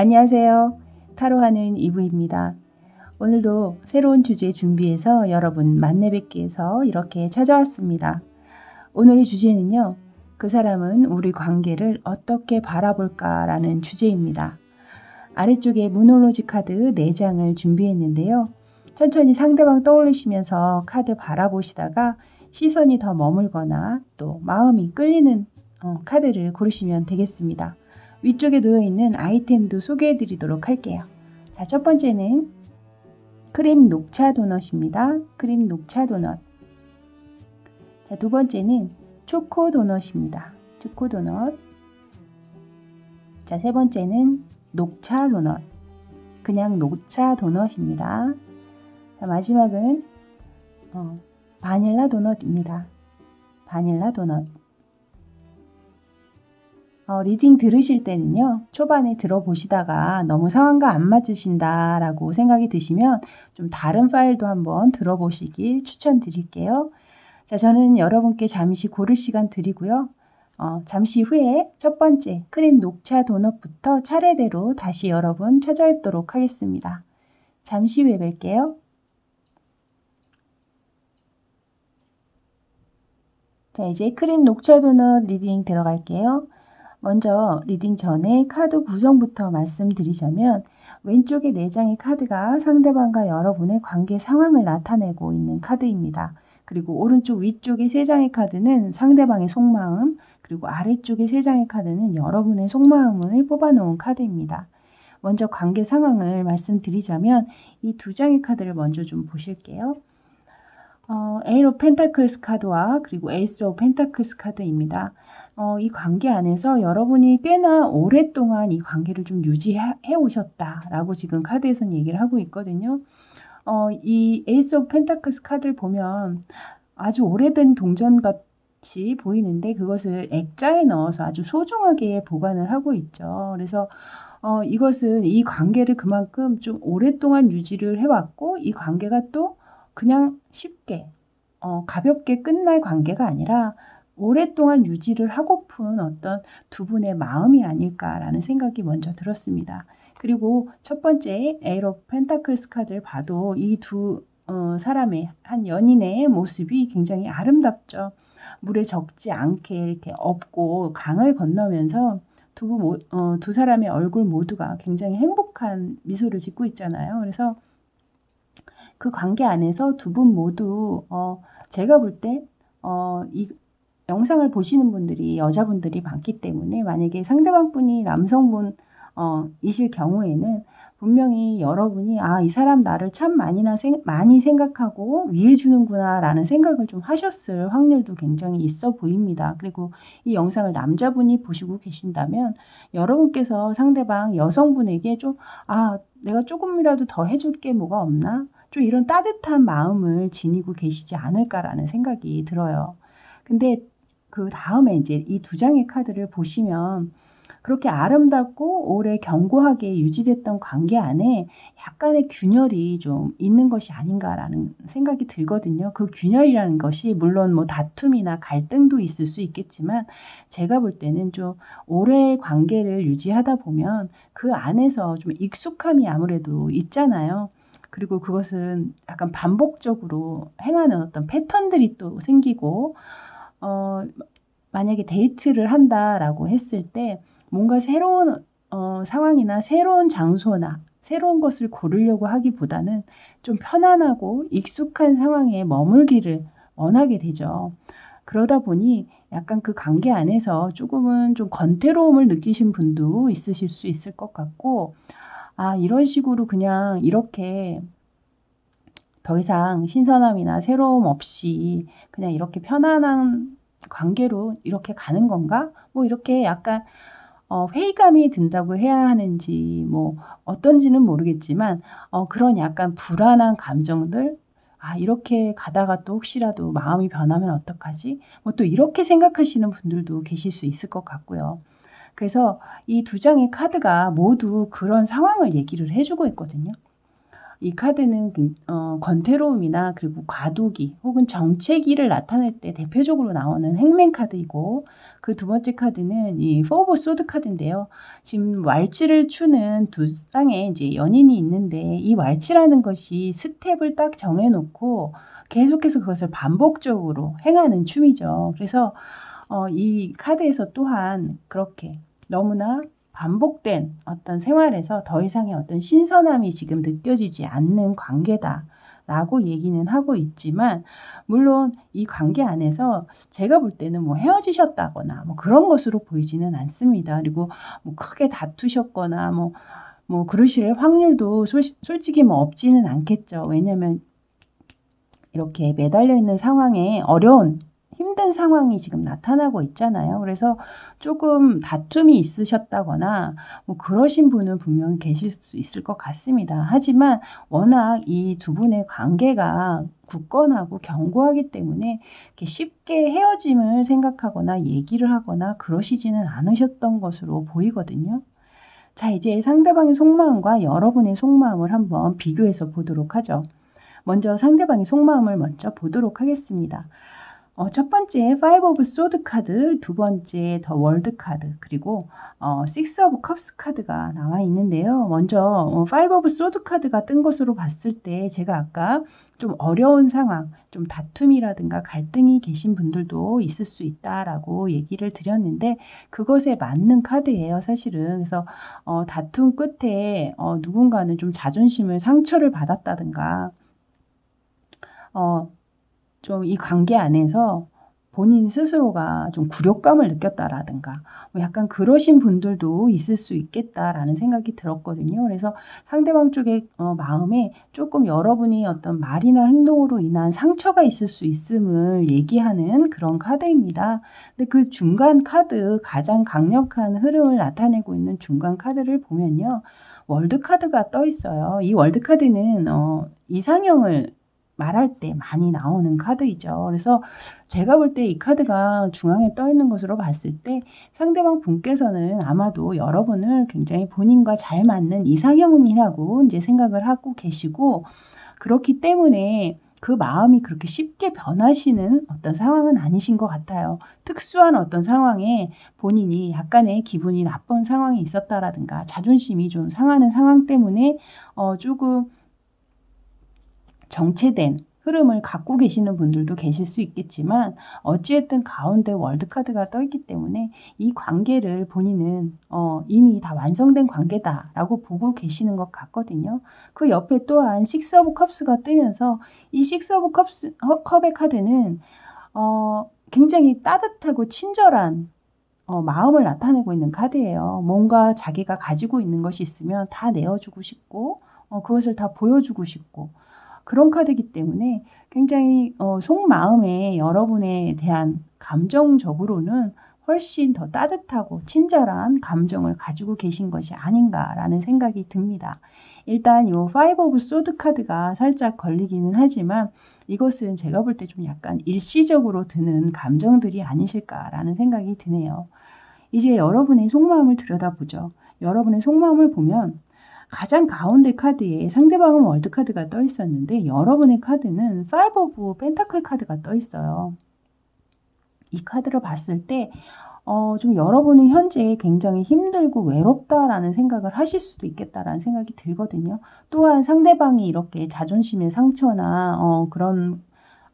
안녕하세요. 타로하는 이브입니다. 오늘도 새로운 주제 준비해서 여러분 만나 뵙기 위해서 이렇게 찾아왔습니다. 오늘의 주제는요. 그 사람은 우리 관계를 어떻게 바라볼까라는 주제입니다. 아래쪽에 무놀로지 카드 4장을 준비했는데요. 천천히 상대방 떠올리시면서 카드 바라보시다가 시선이 더 머물거나 또 마음이 끌리는 카드를 고르시면 되겠습니다. 위쪽에 놓여있는 아이템도 소개해 드리도록 할게요. 자, 첫 번째는 크림 녹차 도넛입니다. 크림 녹차 도넛. 자, 두 번째는 초코 도넛입니다. 초코 도넛. 자, 세 번째는 녹차 도넛. 그냥 녹차 도넛입니다. 자, 마지막은 바닐라 도넛입니다. 바닐라 도넛. 리딩 들으실 때는요. 초반에 들어보시다가 너무 상황과 안 맞으신다라고 생각이 드시면 좀 다른 파일도 한번 들어보시길 추천드릴게요. 자, 저는 여러분께 잠시 고를 시간 드리고요. 잠시 후에 첫 번째 크림 녹차 도넛부터 차례대로 다시 여러분 찾아뵙도록 하겠습니다. 잠시 후에 뵐게요. 자, 이제 크림 녹차 도넛 리딩 들어갈게요. 먼저 리딩 전에 카드 구성부터 말씀드리자면 왼쪽에 4장의 카드가 상대방과 여러분의 관계 상황을 나타내고 있는 카드입니다. 그리고 오른쪽 위쪽에 3장의 카드는 상대방의 속마음, 그리고 아래쪽에 3장의 카드는 여러분의 속마음을 뽑아놓은 카드입니다. 먼저 관계 상황을 말씀드리자면 이 2장의 카드를 먼저 좀 보실게요. 에이스 오브 펜타클스 카드와 그리고 에이스 오브 펜타클스 카드입니다. 이 관계 안에서 여러분이 꽤나 오랫동안 이 관계를 좀 유지해 오셨다라고 지금 카드에서는 얘기를 하고 있거든요. 이 에이스 오브 펜타클스 카드를 보면 아주 오래된 동전 같이 보이는데 그것을 액자에 넣어서 아주 소중하게 보관을 하고 있죠. 그래서 이것은 이 관계를 그만큼 좀 오랫동안 유지를 해왔고 이 관계가 또 그냥 쉽게 가볍게 끝날 관계가 아니라 오랫동안 유지를 하고픈 어떤 두 분의 마음이 아닐까라는 생각이 먼저 들었습니다. 그리고 첫 번째 에이스 오브 펜타클스 카드를 봐도 이 두 사람의 한 연인의 모습이 굉장히 아름답죠. 물에 적지 않게 이렇게 업고 강을 건너면서 두 사람의 얼굴 모두가 굉장히 행복한 미소를 짓고 있잖아요. 그래서 그 관계 안에서 두 분 모두 제가 볼 때 이 영상을 보시는 분들이 여자분들이 많기 때문에 만약에 상대방 분이 남성분 이실 경우에는 분명히 여러분이 이 사람 나를 참 많이 생각하고 위해 주는구나 라는 생각을 좀 하셨을 확률도 굉장히 있어 보입니다. 그리고 이 영상을 남자분이 보시고 계신다면 여러분께서 상대방 여성분에게 좀 내가 조금이라도 더 해줄 게 뭐가 없나? 좀 이런 따뜻한 마음을 지니고 계시지 않을까라는 생각이 들어요. 근데 그 다음에 이제 이 2장의 카드를 보시면 그렇게 아름답고 오래 견고하게 유지됐던 관계 안에 약간의 균열이 좀 있는 것이 아닌가라는 생각이 들거든요. 그 균열이라는 것이 물론 뭐 다툼이나 갈등도 있을 수 있겠지만 제가 볼 때는 좀 오래 관계를 유지하다 보면 그 안에서 좀 익숙함이 아무래도 있잖아요. 그리고 그것은 약간 반복적으로 행하는 어떤 패턴들이 또 생기고 만약에 데이트를 한다라고 했을 때 뭔가 새로운 상황이나 새로운 장소나 새로운 것을 고르려고 하기보다는 좀 편안하고 익숙한 상황에 머물기를 원하게 되죠. 그러다 보니 약간 그 관계 안에서 조금은 좀 권태로움을 느끼신 분도 있으실 수 있을 것 같고 이런 식으로 그냥 이렇게 더 이상 신선함이나 새로움 없이 그냥 이렇게 편안한 관계로 이렇게 가는 건가? 뭐 이렇게 약간 회의감이 든다고 해야 하는지 뭐 어떤지는 모르겠지만 그런 약간 불안한 감정들 이렇게 가다가 또 혹시라도 마음이 변하면 어떡하지? 뭐 또 이렇게 생각하시는 분들도 계실 수 있을 것 같고요. 그래서 이 2장의 카드가 모두 그런 상황을 얘기를 해주고 있거든요. 이 카드는 권태로움이나 그리고 과도기 혹은 정체기를 나타낼 때 대표적으로 나오는 행맨 카드이고, 그 두 번째 카드는 이 포 오브 소드 카드인데요. 지금 왈츠를 추는 두 쌍의 이제 연인이 있는데, 이 왈츠라는 것이 스텝을 딱 정해놓고 계속해서 그것을 반복적으로 행하는 춤이죠. 그래서 이 카드에서 또한 그렇게 너무나 반복된 어떤 생활에서 더 이상의 어떤 신선함이 지금 느껴지지 않는 관계다라고 얘기는 하고 있지만, 물론 이 관계 안에서 제가 볼 때는 뭐 헤어지셨다거나 뭐 그런 것으로 보이지는 않습니다. 그리고 뭐 크게 다투셨거나 뭐 그러실 확률도 솔직히 뭐 없지는 않겠죠. 왜냐면 이렇게 매달려 있는 상황에 어려운 힘든 상황이 지금 나타나고 있잖아요. 그래서 조금 다툼이 있으셨다거나 뭐 그러신 분은 분명히 계실 수 있을 것 같습니다. 하지만 워낙 이 두 분의 관계가 굳건하고 견고하기 때문에 이렇게 쉽게 헤어짐을 생각하거나 얘기를 하거나 그러시지는 않으셨던 것으로 보이거든요. 자, 이제 상대방의 속마음과 여러분의 속마음을 한번 비교해서 보도록 하죠. 먼저 상대방의 속마음을 먼저 보도록 하겠습니다. 첫 번째 파이브 오브 소드 카드, 두 번째 더 월드 카드, 그리고 식스 오브 컵스 카드가 나와 있는데요. 먼저 파이브 오브 소드 카드가 뜬 것으로 봤을 때 제가 아까 좀 어려운 상황, 좀 다툼이라든가 갈등이 계신 분들도 있을 수 있다라고 얘기를 드렸는데, 그것에 맞는 카드예요, 사실은. 그래서 다툼 끝에 누군가는 좀 자존심을 상처를 받았다든가 좀 이 관계 안에서 본인 스스로가 좀 굴욕감을 느꼈다라든가 뭐 약간 그러신 분들도 있을 수 있겠다라는 생각이 들었거든요. 그래서 상대방 쪽의 마음에 조금 여러분이 어떤 말이나 행동으로 인한 상처가 있을 수 있음을 얘기하는 그런 카드입니다. 근데 그 중간 카드, 가장 강력한 흐름을 나타내고 있는 중간 카드를 보면요, 월드 카드가 떠 있어요. 이 월드 카드는 이상형을 말할 때 많이 나오는 카드이죠. 그래서 제가 볼 때 이 카드가 중앙에 떠 있는 것으로 봤을 때 상대방 분께서는 아마도 여러분을 굉장히 본인과 잘 맞는 이상형이라고 이제 생각을 하고 계시고, 그렇기 때문에 그 마음이 그렇게 쉽게 변하시는 어떤 상황은 아니신 것 같아요. 특수한 어떤 상황에 본인이 약간의 기분이 나쁜 상황이 있었다라든가 자존심이 좀 상하는 상황 때문에 조금 정체된 흐름을 갖고 계시는 분들도 계실 수 있겠지만, 어찌됐든 가운데 월드카드가 떠있기 때문에 이 관계를 본인은 이미 다 완성된 관계다라고 보고 계시는 것 같거든요. 그 옆에 또한 식스 오브 컵스가 뜨면서 이 식스 오브 컵의 카드는 굉장히 따뜻하고 친절한 마음을 나타내고 있는 카드예요. 뭔가 자기가 가지고 있는 것이 있으면 다 내어주고 싶고 그것을 다 보여주고 싶고 그런 카드이기 때문에 굉장히 속마음에 여러분에 대한 감정적으로는 훨씬 더 따뜻하고 친절한 감정을 가지고 계신 것이 아닌가라는 생각이 듭니다. 일단 요 파이브 오브 소드 카드가 살짝 걸리기는 하지만 이것은 제가 볼 때 좀 약간 일시적으로 드는 감정들이 아니실까라는 생각이 드네요. 이제 여러분의 속마음을 들여다보죠. 여러분의 속마음을 보면 가장 가운데 카드에 상대방은 월드 카드가 떠 있었는데 여러분의 카드는 파이브 오브 펜타클 카드가 떠 있어요. 이 카드를 봤을 때 좀 여러분은 현재 굉장히 힘들고 외롭다라는 생각을 하실 수도 있겠다라는 생각이 들거든요. 또한 상대방이 이렇게 자존심의 상처나 그런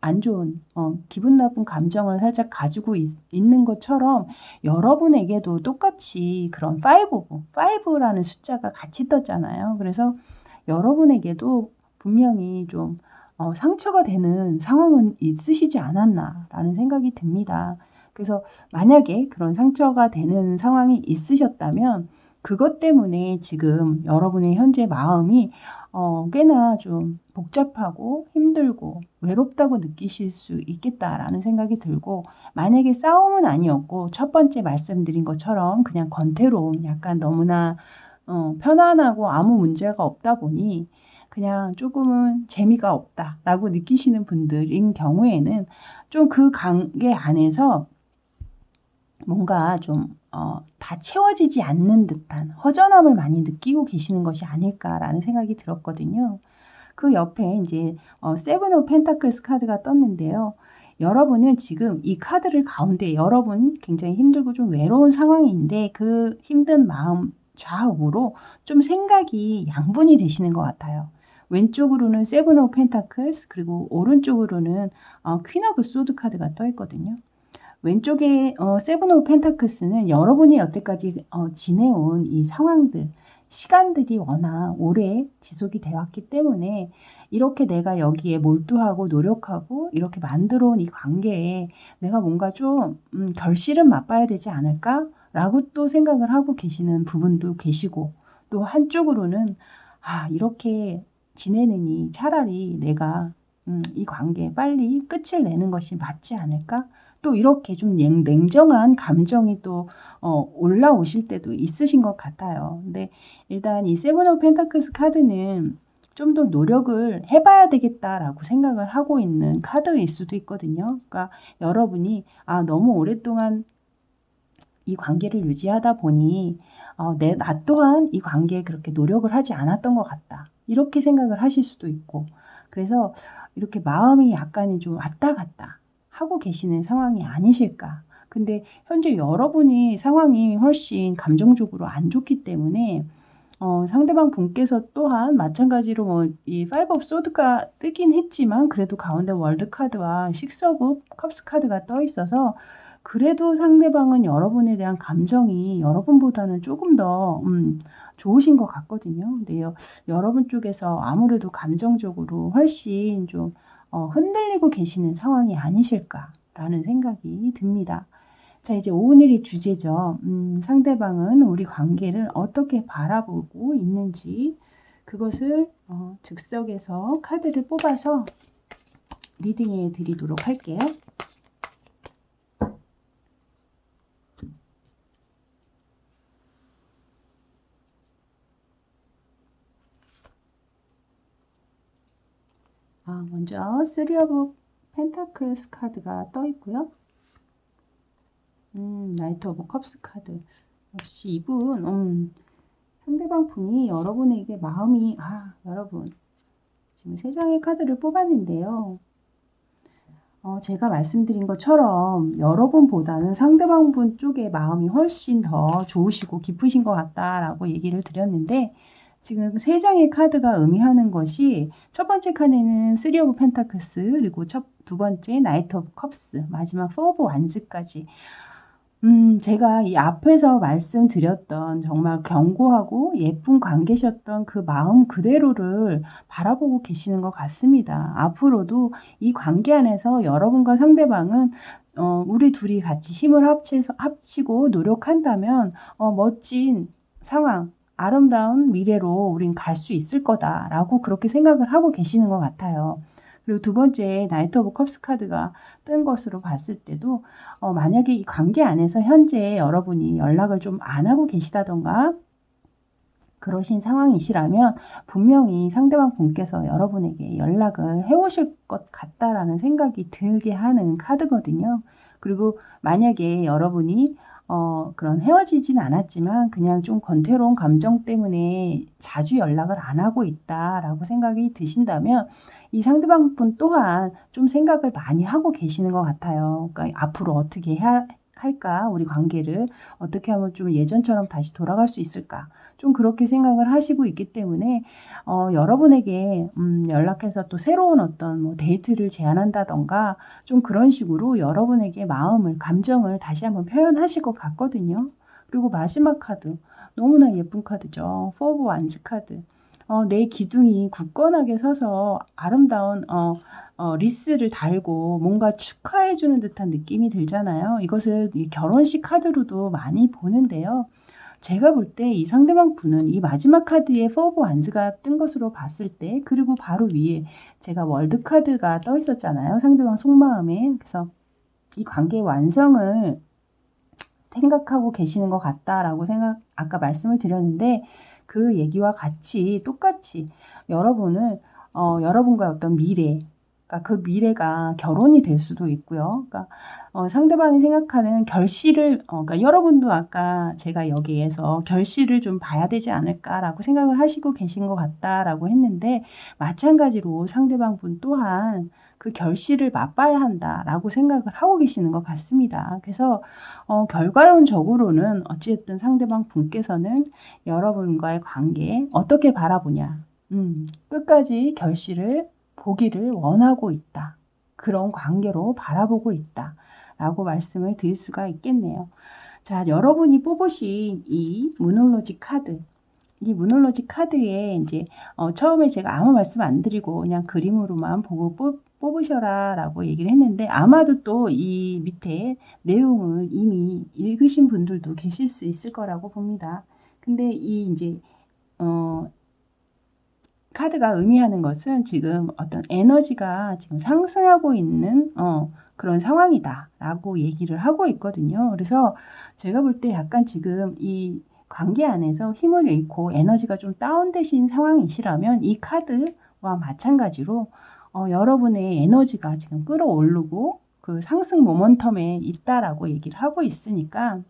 안 좋은 기분 나쁜 감정을 살짝 가지고 있는 것처럼 여러분에게도 똑같이 그런 5라는 숫자가 같이 떴잖아요. 그래서 여러분에게도 분명히 좀 상처가 되는 상황은 있으시지 않았나라는 생각이 듭니다. 그래서 만약에 그런 상처가 되는 상황이 있으셨다면 그것 때문에 지금 여러분의 현재 마음이 꽤나 좀 복잡하고 힘들고 외롭다고 느끼실 수 있겠다라는 생각이 들고, 만약에 싸움은 아니었고 첫 번째 말씀드린 것처럼 그냥 권태로움, 약간 너무나 편안하고 아무 문제가 없다 보니 그냥 조금은 재미가 없다라고 느끼시는 분들인 경우에는 좀 그 관계 안에서 뭔가 좀 다 채워지지 않는 듯한 허전함을 많이 느끼고 계시는 것이 아닐까라는 생각이 들었거든요. 그 옆에 이제 세븐 오브 펜타클스 카드가 떴는데요. 여러분은 지금 이 카드를 가운데 여러분 굉장히 힘들고 좀 외로운 상황인데 그 힘든 마음 좌우로 좀 생각이 양분이 되시는 것 같아요. 왼쪽으로는 세븐 오브 펜타클스 그리고 오른쪽으로는 퀸 오브 소드 카드가 떠 있거든요. 왼쪽에 세븐 오브 펜타클스는 여러분이 여태까지 지내온 이 상황들, 시간들이 워낙 오래 지속이 되어 왔기 때문에 이렇게 내가 여기에 몰두하고 노력하고 이렇게 만들어 온 이 관계에 내가 뭔가 좀 결실은 맛봐야 되지 않을까? 라고 또 생각을 하고 계시는 부분도 계시고 또 한쪽으로는 이렇게 지내느니 차라리 내가 이 관계에 빨리 끝을 내는 것이 맞지 않을까? 또 이렇게 좀 냉정한 감정이 또 올라오실 때도 있으신 것 같아요. 근데 일단 이 세븐 오브 펜타클스 카드는 좀 더 노력을 해봐야 되겠다라고 생각을 하고 있는 카드일 수도 있거든요. 그러니까 여러분이 너무 오랫동안 이 관계를 유지하다 보니 나 또한 이 관계에 그렇게 노력을 하지 않았던 것 같다. 이렇게 생각을 하실 수도 있고 그래서 이렇게 마음이 약간이 좀 왔다 갔다 하고 계시는 상황이 아니실까. 근데 현재 여러분이 상황이 훨씬 감정적으로 안 좋기 때문에 상대방 분께서 또한 마찬가지로 이 파이브 오브 소드가 뜨긴 했지만 그래도 가운데 월드 카드와 식스 오브 컵스 카드가 떠 있어서 그래도 상대방은 여러분에 대한 감정이 여러분보다는 조금 더 좋으신 것 같거든요. 근데 여러분 쪽에서 아무래도 감정적으로 훨씬 좀 흔들리고 계시는 상황이 아니실까라는 생각이 듭니다. 자, 이제 오늘의 주제죠. 상대방은 우리 관계를 어떻게 바라보고 있는지 그것을 즉석에서 카드를 뽑아서 리딩해 드리도록 할게요. 먼저 3 오브 펜타클스 카드가 떠 있고요. 나이트 오브 컵스 카드. 역시 이분 상대방 분이 여러분에게 마음이 여러분 지금 3장의 카드를 뽑았는데요. 제가 말씀드린 것처럼 여러분보다는 상대방 분 쪽의 마음이 훨씬 더 좋으시고 깊으신 것 같다라고 얘기를 드렸는데 지금 3장의 카드가 의미하는 것이 첫 번째 칸에는 3 오브 펜타클스 그리고 두 번째 나이트 오브 컵스 마지막 4 오브 완즈까지 제가 이 앞에서 말씀드렸던 정말 견고하고 예쁜 관계셨던 그 마음 그대로를 바라보고 계시는 것 같습니다. 앞으로도 이 관계 안에서 여러분과 상대방은 우리 둘이 같이 힘을 합치고 노력한다면 멋진 상황, 아름다운 미래로 우린 갈 수 있을 거다라고 그렇게 생각을 하고 계시는 것 같아요. 그리고 두 번째 나이트 오브 컵스 카드가 뜬 것으로 봤을 때도 만약에 이 관계 안에서 현재 여러분이 연락을 좀 안 하고 계시다던가 그러신 상황이시라면 분명히 상대방 분께서 여러분에게 연락을 해오실 것 같다라는 생각이 들게 하는 카드거든요. 그리고 만약에 여러분이 그런 헤어지진 않았지만 그냥 좀 권태로운 감정 때문에 자주 연락을 안 하고 있다라고 생각이 드신다면 이 상대방 분 또한 좀 생각을 많이 하고 계시는 것 같아요. 그러니까 앞으로 어떻게 해야 할까? 우리 관계를 어떻게 하면 좀 예전처럼 다시 돌아갈 수 있을까? 좀 그렇게 생각을 하시고 있기 때문에 여러분에게 연락해서 또 새로운 어떤 데이트를 제안한다던가 좀 그런 식으로 여러분에게 마음을, 감정을 다시 한번 표현하실 것 같거든요. 그리고 마지막 카드, 너무나 예쁜 카드죠. 4 오브 완즈 카드. 내 기둥이 굳건하게 서서 아름다운 리스를 달고 뭔가 축하해주는 듯한 느낌이 들잖아요. 이것을 결혼식 카드로도 많이 보는데요. 제가 볼 때 이 상대방 분은 이 마지막 카드에 4 오브 완즈가 뜬 것으로 봤을 때 그리고 바로 위에 제가 월드 카드가 떠 있었잖아요. 상대방 속마음에. 그래서 이 관계의 완성을 생각하고 계시는 것 같다라고 아까 말씀을 드렸는데 그 얘기와 같이 똑같이 여러분은 여러분과 어떤 미래 그러니까 그 미래가 결혼이 될 수도 있고요. 그러니까 상대방이 생각하는 결실을 그러니까 여러분도 아까 제가 여기에서 결실을 좀 봐야 되지 않을까라고 생각을 하시고 계신 것 같다라고 했는데 마찬가지로 상대방 분 또한 그 결실을 맛봐야 한다라고 생각을 하고 계시는 것 같습니다. 그래서 결과론적으로는 어찌됐든 상대방 분께서는 여러분과의 관계 어떻게 바라보냐, 끝까지 결실을 보기를 원하고 있다. 그런 관계로 바라보고 있다. 라고 말씀을 드릴 수가 있겠네요. 자, 여러분이 뽑으신 이 무놀로지 카드. 이 무놀로지 카드에 이제 처음에 제가 아무 말씀 안 드리고 그냥 그림으로만 보고 뽑으셔라 라고 얘기를 했는데 아마도 또 이 밑에 내용을 이미 읽으신 분들도 계실 수 있을 거라고 봅니다. 근데 이 이제 카드가 의미하는 것은 지금 어떤 에너지가 지금 상승하고 있는 그런 상황이다 라고 얘기를 하고 있거든요. 그래서 제가 볼 때 약간 지금 이 관계 안에서 힘을 잃고 에너지가 좀 다운되신 상황이시라면 이 카드와 마찬가지로 여러분의 에너지가 지금 끌어오르고 그 상승 모멘텀에 있다라고 얘기를 하고 있으니까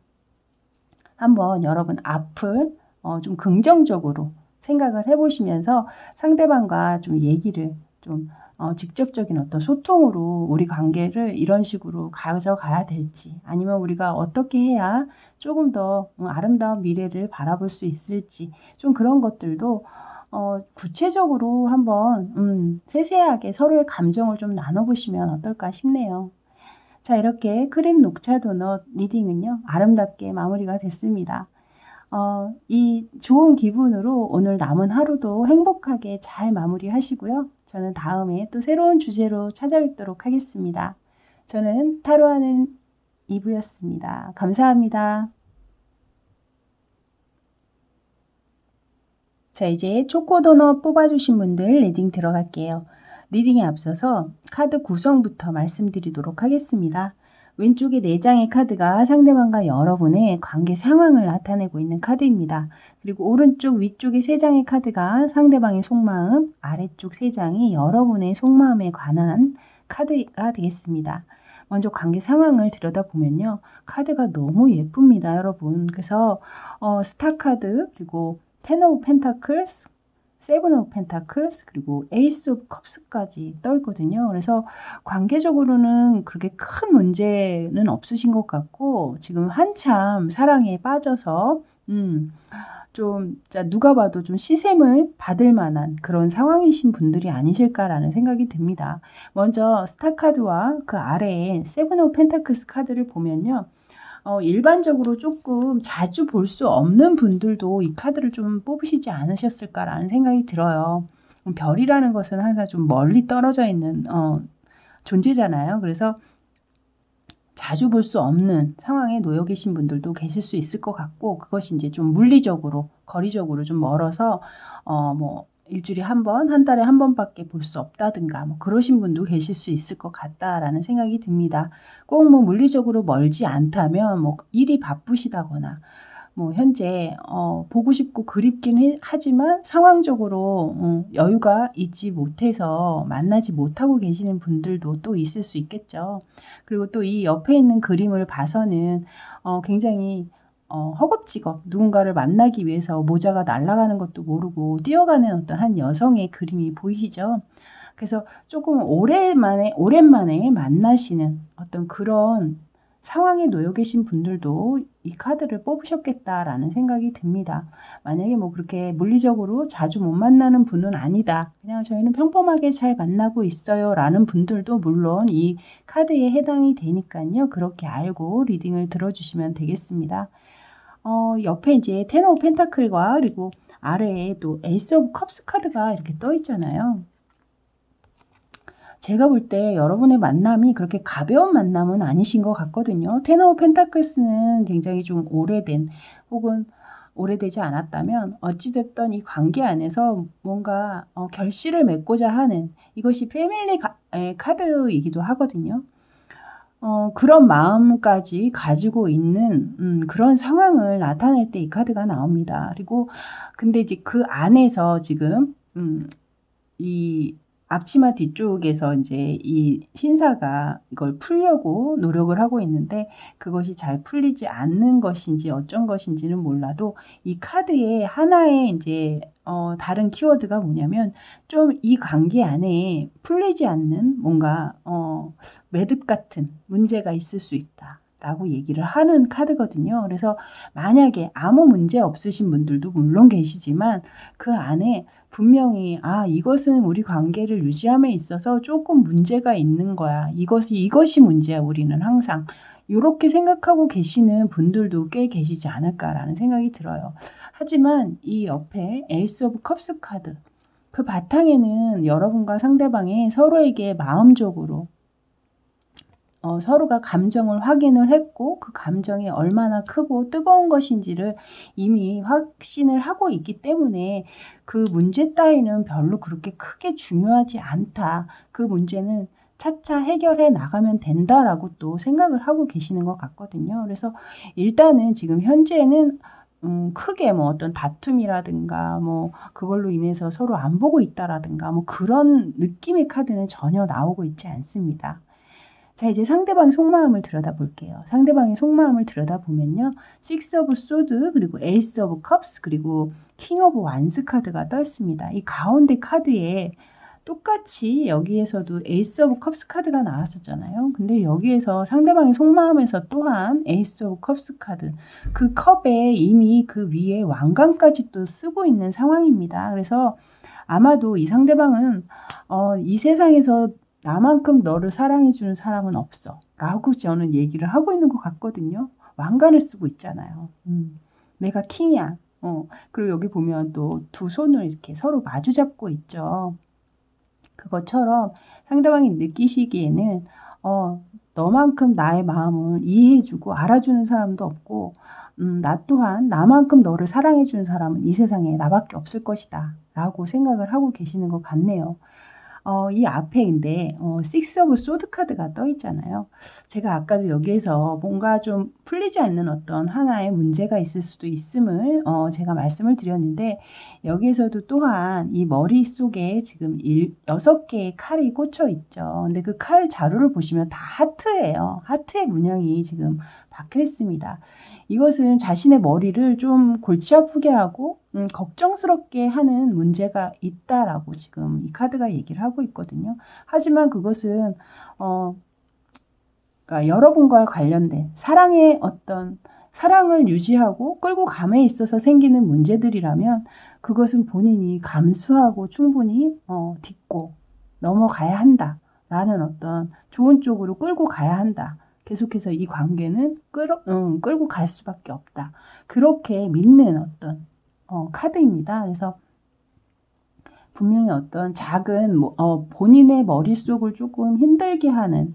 한번 여러분 앞을 좀 긍정적으로 생각을 해보시면서 상대방과 좀 얘기를 좀 직접적인 어떤 소통으로 우리 관계를 이런 식으로 가져가야 될지 아니면 우리가 어떻게 해야 조금 더 아름다운 미래를 바라볼 수 있을지 좀 그런 것들도 구체적으로 한번 세세하게 서로의 감정을 좀 나눠보시면 어떨까 싶네요. 자, 이렇게 크림 녹차 도넛 리딩은요, 아름답게 마무리가 됐습니다. 이 좋은 기분으로 오늘 남은 하루도 행복하게 잘 마무리하시고요. 저는 다음에 또 새로운 주제로 찾아뵙도록 하겠습니다. 저는 타로하는 이브였습니다. 감사합니다. 자, 이제 초코도넛 뽑아주신 분들 리딩 들어갈게요. 리딩에 앞서서 카드 구성부터 말씀드리도록 하겠습니다. 왼쪽에 4장의 카드가 상대방과 여러분의 관계 상황을 나타내고 있는 카드입니다. 그리고 오른쪽 위쪽에 3장의 카드가 상대방의 속마음, 아래쪽 3장이 여러분의 속마음에 관한 카드가 되겠습니다. 먼저 관계 상황을 들여다보면요. 카드가 너무 예쁩니다, 여러분. 그래서 스타 카드, 그리고 텐 오브 펜타클스, 세븐 오브 펜타클스, 그리고 에이스 오브 컵스까지 떠 있거든요. 그래서 관계적으로는 그렇게 큰 문제는 없으신 것 같고 지금 한참 사랑에 빠져서 좀 누가 봐도 좀 시샘을 받을 만한 그런 상황이신 분들이 아니실까라는 생각이 듭니다. 먼저 스타 카드와 그 아래에 세븐 오브 펜타클스 카드를 보면요. 일반적으로 조금 자주 볼 수 없는 분들도 이 카드를 좀 뽑으시지 않으셨을까라는 생각이 들어요. 별이라는 것은 항상 좀 멀리 떨어져 있는 존재잖아요. 그래서 자주 볼 수 없는 상황에 놓여 계신 분들도 계실 수 있을 것 같고 그것이 이제 좀 물리적으로 거리적으로 좀 멀어서 뭐 일주일에 한 번, 한 달에 한 번밖에 볼 수 없다든가 뭐 그러신 분도 계실 수 있을 것 같다라는 생각이 듭니다. 꼭 뭐 물리적으로 멀지 않다면 뭐 일이 바쁘시다거나 뭐 현재 보고 싶고 그립긴 하지만 상황적으로 여유가 있지 못해서 만나지 못하고 계시는 분들도 또 있을 수 있겠죠. 그리고 또 이 옆에 있는 그림을 봐서는 굉장히 허겁지겁 누군가를 만나기 위해서 모자가 날아가는 것도 모르고 뛰어가는 어떤 한 여성의 그림이 보이시죠? 그래서 조금 오랜만에 만나시는 어떤 그런 상황에 놓여 계신 분들도 이 카드를 뽑으셨겠다라는 생각이 듭니다. 만약에 뭐 그렇게 물리적으로 자주 못 만나는 분은 아니다. 그냥 저희는 평범하게 잘 만나고 있어요. 라는 분들도 물론 이 카드에 해당이 되니까요. 그렇게 알고 리딩을 들어주시면 되겠습니다. 옆에 이제 텐 오브 펜타클과 그리고 아래에 또 에이스 오브 컵스 카드가 이렇게 떠 있잖아요. 제가 볼 때 여러분의 만남이 그렇게 가벼운 만남은 아니신 것 같거든요. 텐 오브 펜타클스는 굉장히 좀 오래된 혹은 오래되지 않았다면 어찌됐든 이 관계 안에서 뭔가 결실을 맺고자 하는 이것이 패밀리 카드이기도 하거든요. 그런 마음까지 가지고 있는 그런 상황을 나타낼 때 이 카드가 나옵니다. 그리고 근데 이제 그 안에서 지금 이 앞치마 뒤쪽에서 이제 이 신사가 이걸 풀려고 노력을 하고 있는데 그것이 잘 풀리지 않는 것인지 어쩐 것인지는 몰라도 이 카드의 하나의 인제 다른 키워드가 뭐냐면 좀 이 관계 안에 풀리지 않는 뭔가 매듭 같은 문제가 있을 수 있다라고 얘기를 하는 카드거든요. 그래서 만약에 아무 문제 없으신 분들도 물론 계시지만 그 안에 분명히 '아 이것은 우리 관계를 유지함에 있어서 쪼끔 문제가 있는 거야. 이것이 문제야 우리는 항상.' 요렇게 생각하고 계시는 분들도 꽤 계시지 않을까라는 생각이 들어요. 하지만 이 옆에 에이스 오브 컵스 카드 그 바탕에는 여러분과 상대방이 서로에게 마음적으로 서로가 감정을 확인을 했고 그 감정이 얼마나 크고 뜨거운 것인지를 이미 확신을 하고 있기 때문에 그 문제 따위는 별로 그렇게 크게 중요하지 않다. 그 문제는 차차 해결해 나가면 된다라고 또 생각을 하고 계시는 것 같거든요. 그래서 일단은 지금 현재는 크게 뭐 어떤 다툼이라든가 뭐 그걸로 인해서 서로 안 보고 있다라든가 뭐 그런 느낌의 카드는 전혀 나오고 있지 않습니다. 자 이제 상대방의 속마음을 들여다볼게요. 상대방의 속마음을 들여다보면요. 식스 오브 소드 그리고 에이스 오브 컵스 그리고 킹 오브 완스 카드가 떠 있습니다. 이 가운데 카드에 똑같이 여기에서도 에이스 오브 컵스 카드가 나왔었잖아요. 근데 여기에서 상대방의 속마음에서 또한 에이스 오브 컵스 카드 그 컵에 이미 그 위에 왕관까지 또 쓰고 있는 상황입니다. 그래서 아마도 이 상대방은 이 세상에서 나만큼 너를 사랑해 주는 사람은 없어 라고 저는 얘기를 하고 있는 것 같거든요. 왕관을 쓰고 있잖아요. 내가 킹이야. 그리고 여기 보면 또 두 손을 이렇게 서로 마주 잡고 있죠. 그것처럼 상대방이 느끼시기에는 너만큼 나의 마음을 이해해 주고 알아주는 사람도 없고 나 또한 나만큼 너를 사랑해 주는 사람은 이 세상에 나밖에 없을 것이다 라고 생각을 하고 계시는 것 같네요. 이 앞에 근데 식스 오브 소드 카드가 떠 있잖아요. 제가 아까도 여기에서 뭔가 좀 풀리지 않는 어떤 하나의 문제가 있을 수도 있음을 제가 말씀을 드렸는데 여기에서도 또한 이 머릿속에 지금 6개의 칼이 꽂혀 있죠. 근데 그 칼 자루를 보시면 다 하트예요. 하트의 문양이 지금 박혀 있습니다. 이것은 자신의 머리를 좀 골치 아프게 하고 걱정스럽게 하는 문제가 있다라고 지금 이 카드가 얘기를 하고 있거든요. 하지만 그것은 그러니까 여러분과 관련된 사랑을 유지하고 끌고 감에 있어서 생기는 문제들이라면 그것은 본인이 감수하고 충분히 딛고 넘어가야 한다라는 어떤 좋은 쪽으로 끌고 가야 한다. 계속해서 이 관계는 끌고 갈 수밖에 없다. 그렇게 믿는 어떤 카드입니다. 그래서 분명히 어떤 작은 본인의 머릿속을 조금 힘들게 하는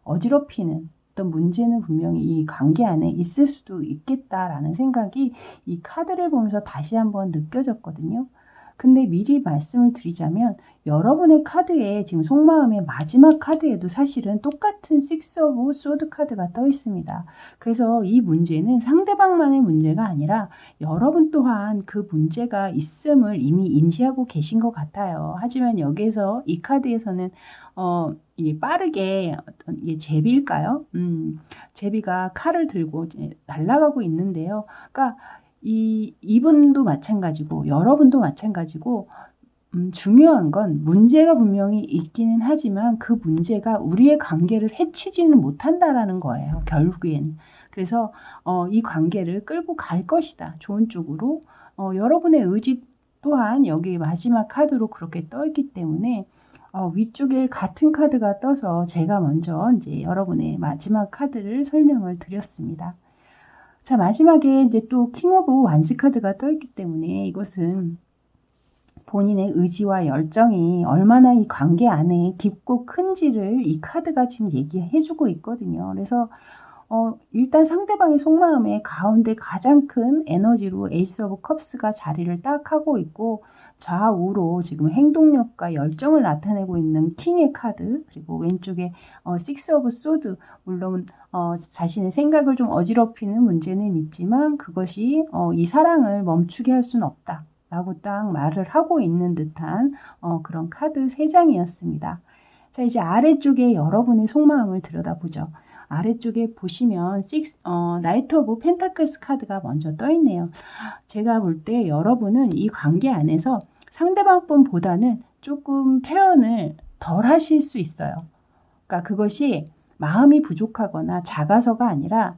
어지럽히는 어떤 문제는 분명히 이 관계 안에 있을 수도 있겠다라는 생각이 이 카드를 보면서 다시 한번 느껴졌거든요. 근데 미리 말씀을 드리자면 여러분의 카드에 지금 속마음의 마지막 카드에도 사실은 똑같은 식스 오브 소드 카드가 떠 있습니다. 그래서 이 문제는 상대방만의 문제가 아니라 여러분 또한 그 문제가 있음을 이미 인지하고 계신 것 같아요. 하지만 여기에서 이 카드에서는 이게 빠르게 어떤 이게 제비일까요? 제비가 칼을 들고 이제 날아가고 있는데요. 그러니까 이분도 마찬가지고 여러분도 마찬가지고 중요한 건 문제가 분명히 있기는 하지만 그 문제가 우리의 관계를 해치지는 못한다라는 거예요. 결국엔. 그래서 이 관계를 끌고 갈 것이다. 좋은 쪽으로. 여러분의 의지 또한 여기 마지막 카드로 그렇게 떠 있기 때문에 위쪽에 같은 카드가 떠서 제가 먼저 이제 여러분의 마지막 카드를 설명을 드렸습니다. 자 마지막에 이제 또 킹 오브 완스 카드가 떠 있기 때문에 이것은 본인의 의지와 열정이 얼마나 이 관계 안에 깊고 큰지를 이 카드가 지금 얘기해 주고 있거든요. 그래서 일단 상대방의 속마음의 가운데 가장 큰 에너지로 에이스 오브 컵스가 자리를 딱 하고 있고 좌우로 지금 행동력과 열정을 나타내고 있는 킹의 카드 그리고 왼쪽에 식스 오브 소드 물론 자신의 생각을 좀 어지럽히는 문제는 있지만 그것이 이 사랑을 멈추게 할 수는 없다. 라고 딱 말을 하고 있는 듯한 그런 카드 3장이었습니다. 자, 이제 아래쪽에 여러분의 속마음을 들여다보죠. 아래쪽에 보시면 나이트 오브 펜타클스 카드가 먼저 떠 있네요. 제가 볼 때 여러분은 이 관계 안에서 상대방 분보다는 조금 표현을 덜 하실 수 있어요. 그러니까 그것이 마음이 부족하거나 작아서가 아니라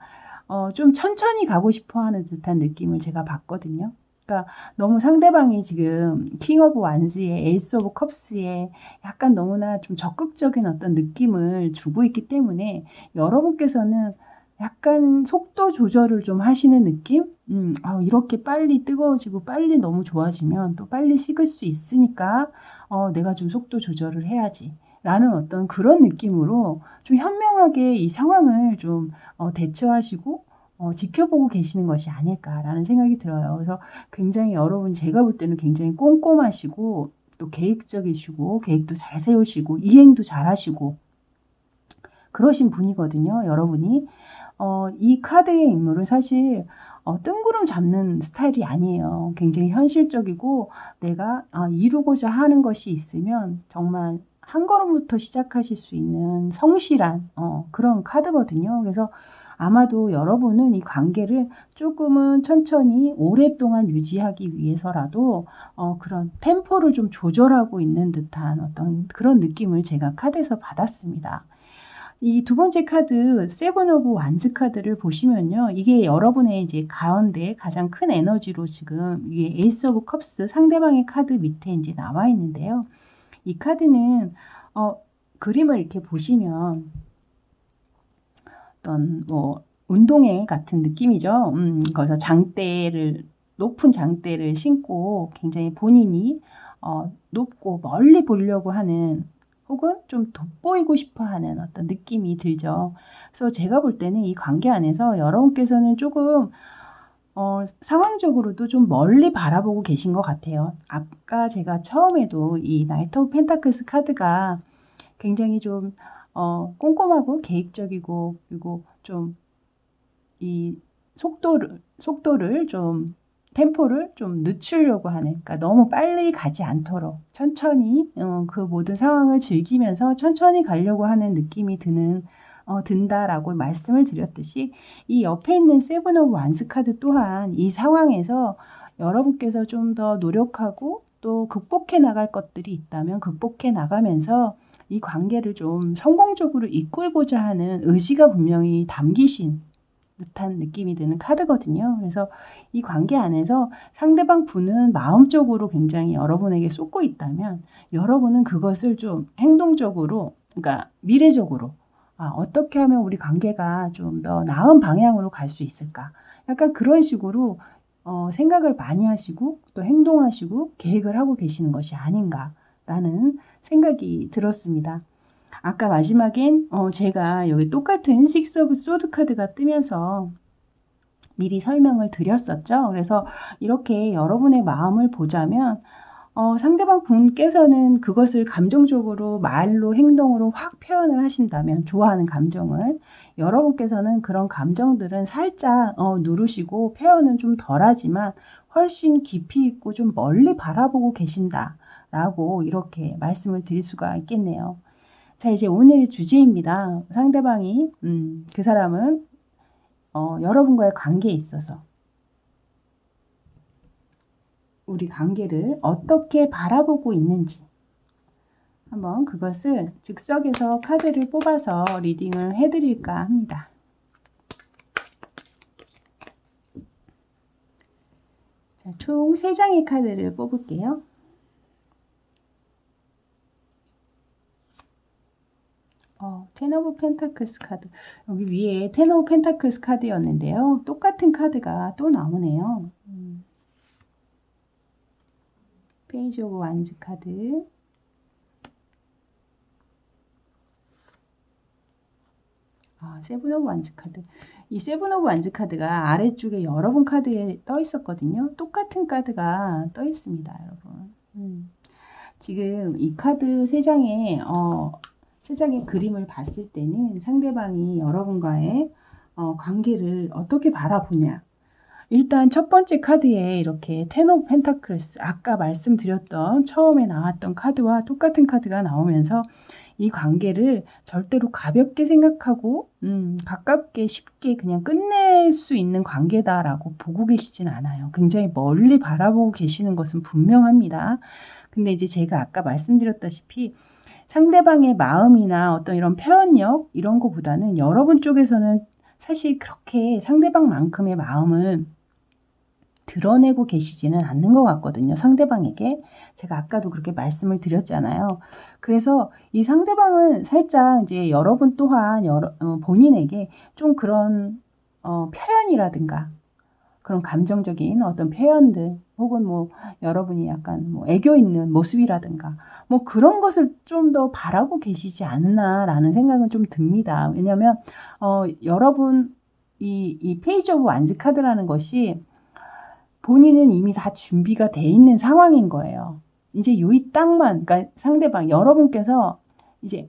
좀 천천히 가고 싶어 하는 듯한 느낌을 제가 받거든요. 그러니까 너무 상대방이 지금 킹 오브 완즈에 에이스 오브 컵스에 약간 너무나 좀 적극적인 어떤 느낌을 주고 있기 때문에 여러분께서는 약간 속도 조절을 좀 하시는 느낌? 이렇게 빨리 뜨거워지고 빨리 너무 좋아지면 또 빨리 식을 수 있으니까 내가 좀 속도 조절을 해야지. 라는 어떤 그런 느낌으로 좀 현명하게 이 상황을 좀 대처하시고 지켜보고 계시는 것이 아닐까라는 생각이 들어요. 그래서 굉장히 여러분 제가 볼 때는 굉장히 꼼꼼하시고 또 계획적이시고 계획도 잘 세우시고 이행도 잘 하시고 그러신 분이거든요. 여러분이. 이 카드의 인물은 사실 뜬구름 잡는 스타일이 아니에요. 굉장히 현실적이고 내가 이루고자 하는 것이 있으면 정말 한 걸음부터 시작하실 수 있는 성실한 그런 카드거든요. 그래서 아마도 여러분은 이 관계를 조금은 천천히 오랫동안 유지하기 위해서라도 그런 템포를 좀 조절하고 있는 듯한 어떤 그런 느낌을 제가 카드에서 받았습니다. 이 두 번째 카드 세븐 오브 완즈 카드를 보시면요. 이게 여러분의 이제 가운데 가장 큰 에너지로 지금 위에 에이스 오브 컵스 상대방의 카드 밑에 이제 나와 있는데요. 이 카드는 그림을 이렇게 보시면 어떤 뭐 운동회 같은 느낌이죠. 거기서 높은 장대를 신고 굉장히 본인이 높고 멀리 보려고 하는 혹은 좀 돋보이고 싶어 하는 어떤 느낌이 들죠. 그래서 제가 볼 때는 이 관계 안에서 여러분께서는 조금 상황적으로도 좀 멀리 바라보고 계신 것 같아요. 아까 제가 처음에도 이 나이트 오브 펜타클스 카드가 굉장히 좀 꼼꼼하고 계획적이고 그리고 좀 이 속도를 좀 템포를 좀 늦추려고 하는 그러니까 너무 빨리 가지 않도록 천천히 그 모든 상황을 즐기면서 천천히 가려고 하는 느낌이 든다라고 말씀을 드렸듯이 이 옆에 있는 세븐 오브 완스 카드 또한 이 상황에서 여러분께서 좀 더 노력하고 또 극복해 나갈 것들이 있다면 극복해 나가면서 이 관계를 좀 성공적으로 이끌고자 하는 의지가 분명히 담기신 듯한 느낌이 드는 카드거든요. 그래서 이 관계 안에서 상대방 분은 마음적으로 굉장히 여러분에게 쏟고 있다면 여러분은 그것을 좀 행동적으로 그러니까 미래적으로 어떻게 하면 우리 관계가 좀 더 나은 방향으로 갈 수 있을까? 약간 그런 식으로 생각을 많이 하시고 또 행동하시고 계획을 하고 계시는 것이 아닌가라는 생각이 들었습니다. 아까 마지막엔 제가 여기 똑같은 식스 오브 소드 카드가 뜨면서 미리 설명을 드렸었죠. 그래서 이렇게 여러분의 마음을 보자면 상대방 분께서는 그것을 감정적으로 말로 행동으로 확 표현을 하신다면 좋아하는 감정을 여러분께서는 그런 감정들은 살짝 누르시고 표현은 좀 덜하지만 훨씬 깊이 있고 좀 멀리 바라보고 계신다라고 이렇게 말씀을 드릴 수가 있겠네요. 자, 이제 오늘 주제입니다. 상대방이 그 사람은 여러분과의 관계에 있어서 우리 관계를 어떻게 바라보고 있는지 한번 그것을 즉석에서 카드를 뽑아서 리딩을 해드릴까 합니다. 자, 총 3장의 카드를 뽑을게요. 텐 오브 펜타클스 카드. 여기 위에 텐 오브 펜타클스 카드였는데요. 똑같은 카드가 또 나오네요. 페이지 오브 완즈 카드. 세븐 오브 완즈 카드. 이 세븐 오브 완즈 카드가 아래쪽에 여러분 카드에 떠 있었거든요. 똑같은 카드가 떠 있습니다, 여러분. 지금 이 카드 3장의 그림을 봤을 때는 상대방이 여러분과의 관계를 어떻게 바라보냐. 일단 첫 번째 카드에 이렇게 텐 오브 펜타클스, 아까 말씀드렸던 처음에 나왔던 카드와 똑같은 카드가 나오면서 이 관계를 절대로 가볍게 생각하고 가깝게 쉽게 그냥 끝낼 수 있는 관계다라고 보고 계시진 않아요. 굉장히 멀리 바라보고 계시는 것은 분명합니다. 근데 이제 제가 아까 말씀드렸다시피 상대방의 마음이나 어떤 이런 표현력 이런 거보다는 여러분 쪽에서는 사실 그렇게 상대방만큼의 마음을 드러내고 계시지는 않는 것 같거든요. 상대방에게. 제가 아까도 그렇게 말씀을 드렸잖아요. 그래서 이 상대방은 살짝 이제 여러분 또한 본인에게 좀 그런 표현이라든가 그런 감정적인 어떤 표현들 혹은 뭐 여러분이 약간 뭐 애교 있는 모습이라든가 뭐 그런 것을 좀 더 바라고 계시지 않나라는 생각은 좀 듭니다. 왜냐하면 여러분 이 페이지 오브 완즈 카드라는 것이 본인은 이미 다 준비가 돼 있는 상황인 거예요. 이제 요이 딱만, 그러니까 상대방, 여러분께서 이제,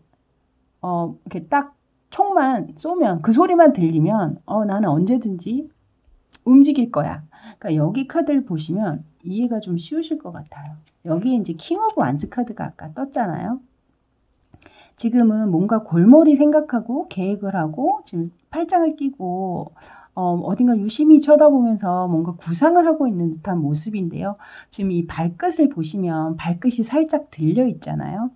이렇게 딱 총만 쏘면, 그 소리만 들리면, 나는 언제든지 움직일 거야. 그러니까 여기 카드를 보시면 이해가 좀 쉬우실 것 같아요. 여기 이제 킹 오브 완즈 카드가 아까 떴잖아요. 지금은 뭔가 골몰이 생각하고 계획을 하고 지금 팔짱을 끼고 어딘가 유심히 쳐다보면서 뭔가 구상을 하고 있는 듯한 모습인데요. 지금 이 발끝을 보시면 발끝이 살짝 들려 있잖아요.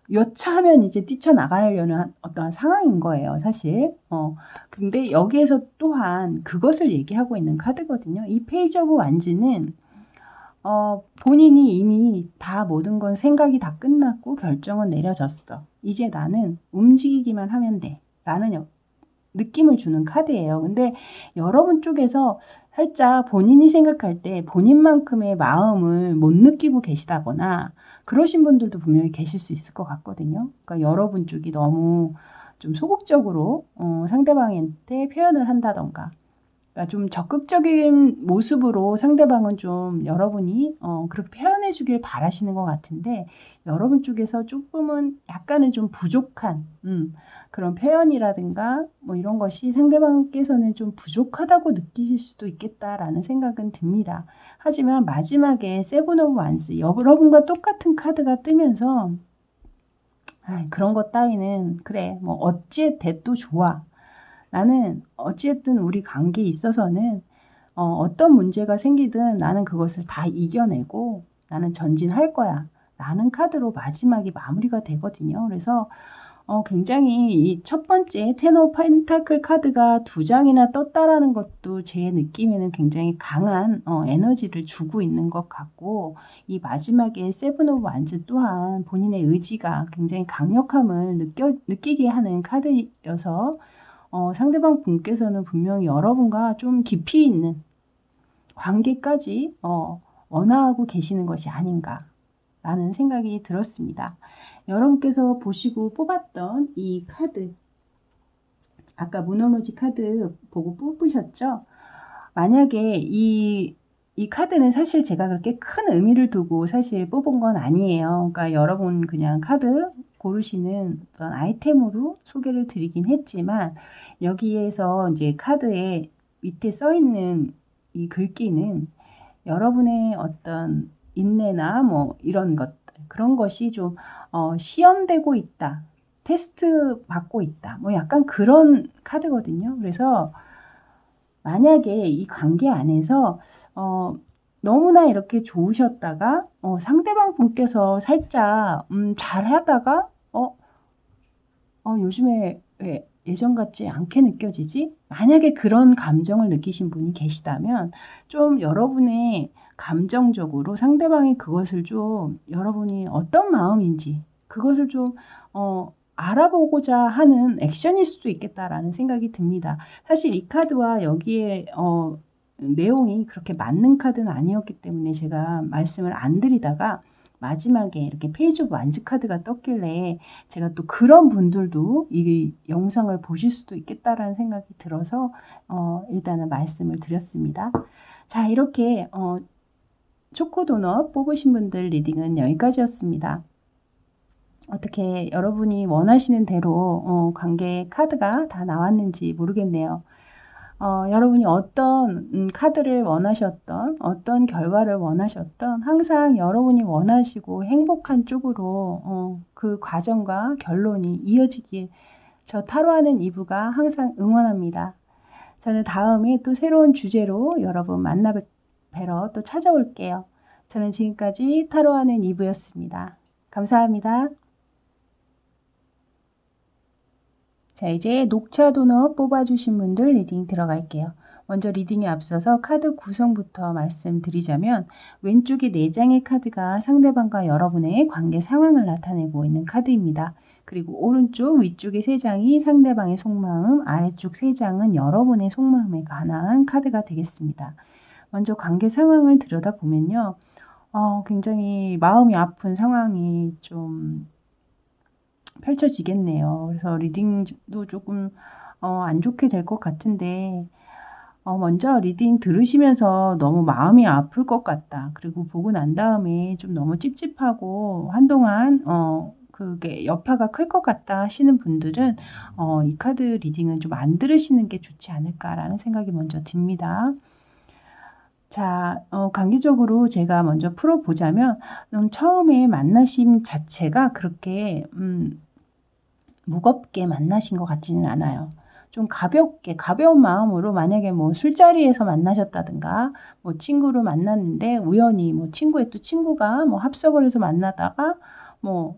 여차하면 이제 뛰쳐나가려는 어떠한 상황인 거예요, 사실. 근데 여기에서 또한 그것을 얘기하고 있는 카드거든요. 이 페이지 오브 완즈는 본인이 이미 다 모든 건 생각이 다 끝났고 결정은 내려졌어. 이제 나는 움직이기만 하면 돼. 라는 느낌을 주는 카드예요. 근데 여러분 쪽에서 살짝 본인이 생각할 때 본인만큼의 마음을 못 느끼고 계시다거나 그러신 분들도 분명히 계실 수 있을 것 같거든요. 그러니까 여러분 쪽이 너무 좀 소극적으로 상대방한테 표현을 한다던가 그러니까 좀 적극적인 모습으로 상대방은 좀 여러분이 그렇게 표현해 주길 바라시는 것 같은데 여러분 쪽에서 조금은 약간은 좀 부족한 그런 표현이라든가 뭐 이런 것이 상대방께서는 좀 부족하다고 느끼실 수도 있겠다라는 생각은 듭니다. 하지만 마지막에 세븐 오브 완즈 여러분과 똑같은 카드가 뜨면서 그런 것 따위는 그래 뭐 어찌 돼도 좋아. 나는 어찌됐든 우리 관계에 있어서는 어떤 문제가 생기든 나는 그것을 다 이겨내고 나는 전진할 거야. 라는 카드로 마지막이 마무리가 되거든요. 그래서 굉장히 이 첫 번째 텐 오브 펜타클 카드가 2장이나 떴다라는 것도 제 느낌에는 굉장히 강한 에너지를 주고 있는 것 같고 이 마지막에 세븐 오브 완즈 또한 본인의 의지가 굉장히 강력함을 느끼게 하는 카드여서 상대방 분께서는 분명히 여러분과 좀 깊이 있는 관계까지 원하고 계시는 것이 아닌가라는 생각이 들었습니다. 여러분께서 보시고 뽑았던 이 카드, 아까 문어로지 카드 보고 뽑으셨죠? 만약에 이 카드는 사실 제가 그렇게 큰 의미를 두고 사실 뽑은 건 아니에요. 그러니까 여러분 그냥 카드 고르시는 어떤 아이템으로 소개를 드리긴 했지만 여기에서 이제 카드에 밑에 써 있는 이 글귀는 여러분의 어떤 인내나 뭐 이런 것들 그런 것이 좀 시험되고 있다. 테스트 받고 있다. 뭐 약간 그런 카드거든요. 그래서 만약에 이 관계 안에서 너무나 이렇게 좋으셨다가 상대방 분께서 살짝 잘하다가 요즘에 왜 예전 같지 않게 느껴지지? 만약에 그런 감정을 느끼신 분이 계시다면 좀 여러분의 감정적으로 상대방이 그것을 좀 여러분이 어떤 마음인지 그것을 좀 알아보고자 하는 액션일 수도 있겠다라는 생각이 듭니다. 사실 이 카드와 여기에 내용이 그렇게 맞는 카드는 아니었기 때문에 제가 말씀을 안 드리다가 마지막에 이렇게 페이지 오브 완즈 카드가 떴길래 제가 또 그런 분들도 이 영상을 보실 수도 있겠다라는 생각이 들어서 일단은 말씀을 드렸습니다. 자, 이렇게 초코도넛 뽑으신 분들 리딩은 여기까지였습니다. 어떻게 여러분이 원하시는 대로 관계 카드가 다 나왔는지 모르겠네요. 여러분이 어떤 카드를 원하셨던, 어떤 결과를 원하셨던 항상 여러분이 원하시고 행복한 쪽으로 그 과정과 결론이 이어지길 저 타로하는 이브가 항상 응원합니다. 저는 다음에 또 새로운 주제로 여러분 만나 뵈러 또 찾아올게요. 저는 지금까지 타로하는 이브였습니다. 감사합니다. 자, 이제 녹차 도넛 뽑아주신 분들 리딩 들어갈게요. 먼저 리딩에 앞서서 카드 구성부터 말씀드리자면 왼쪽에 4장의 카드가 상대방과 여러분의 관계 상황을 나타내고 있는 카드입니다. 그리고 오른쪽 위쪽에 3장이 상대방의 속마음, 아래쪽 3장은 여러분의 속마음에 관한 카드가 되겠습니다. 먼저 관계 상황을 들여다보면요. 굉장히 마음이 아픈 상황이 좀 펼쳐지겠네요. 그래서 리딩도 조금 안 좋게 될 것 같은데 먼저 리딩 들으시면서 너무 마음이 아플 것 같다. 그리고 보고 난 다음에 좀 너무 찝찝하고 한동안 그게 여파가 클 것 같다 하시는 분들은 이 카드 리딩은 좀 안 들으시는 게 좋지 않을까라는 생각이 먼저 듭니다. 자, 관계적으로 제가 먼저 풀어보자면 처음에 만나심 자체가 그렇게 무겁게 만나신 것 같지는 않아요. 좀 가볍게, 가벼운 마음으로 만약에 뭐 술자리에서 만나셨다든가, 뭐 친구를 만났는데 우연히 뭐 친구의 또 친구가 뭐 합석을 해서 만나다가 뭐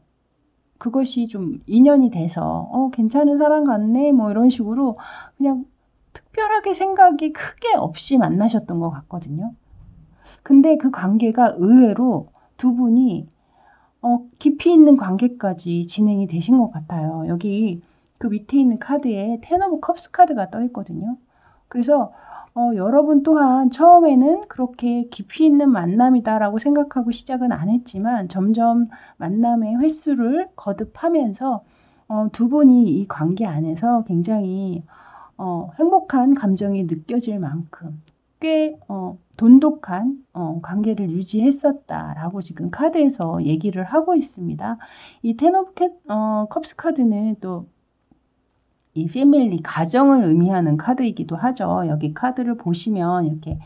그것이 좀 인연이 돼서 괜찮은 사람 같네 뭐 이런 식으로 그냥 특별하게 생각이 크게 없이 만나셨던 것 같거든요. 근데 그 관계가 의외로 두 분이 깊이 있는 관계까지 진행이 되신 것 같아요. 여기 그 밑에 있는 카드에 텐 오브 컵스 카드가 떠 있거든요. 그래서 여러분 또한 처음에는 그렇게 깊이 있는 만남이다라고 생각하고 시작은 안 했지만 점점 만남의 횟수를 거듭하면서 두 분이 이 관계 안에서 굉장히 행복한 감정이 느껴질 만큼 꽤 돈독한 관계를 유지했었다라고 지금 카드에서 얘기를 하고 있습니다. 이 텐 오브 컵스 카드는 또 이 패밀리, 가정을 의미하는 카드이기도 하죠. 여기 카드를 보시면 이렇게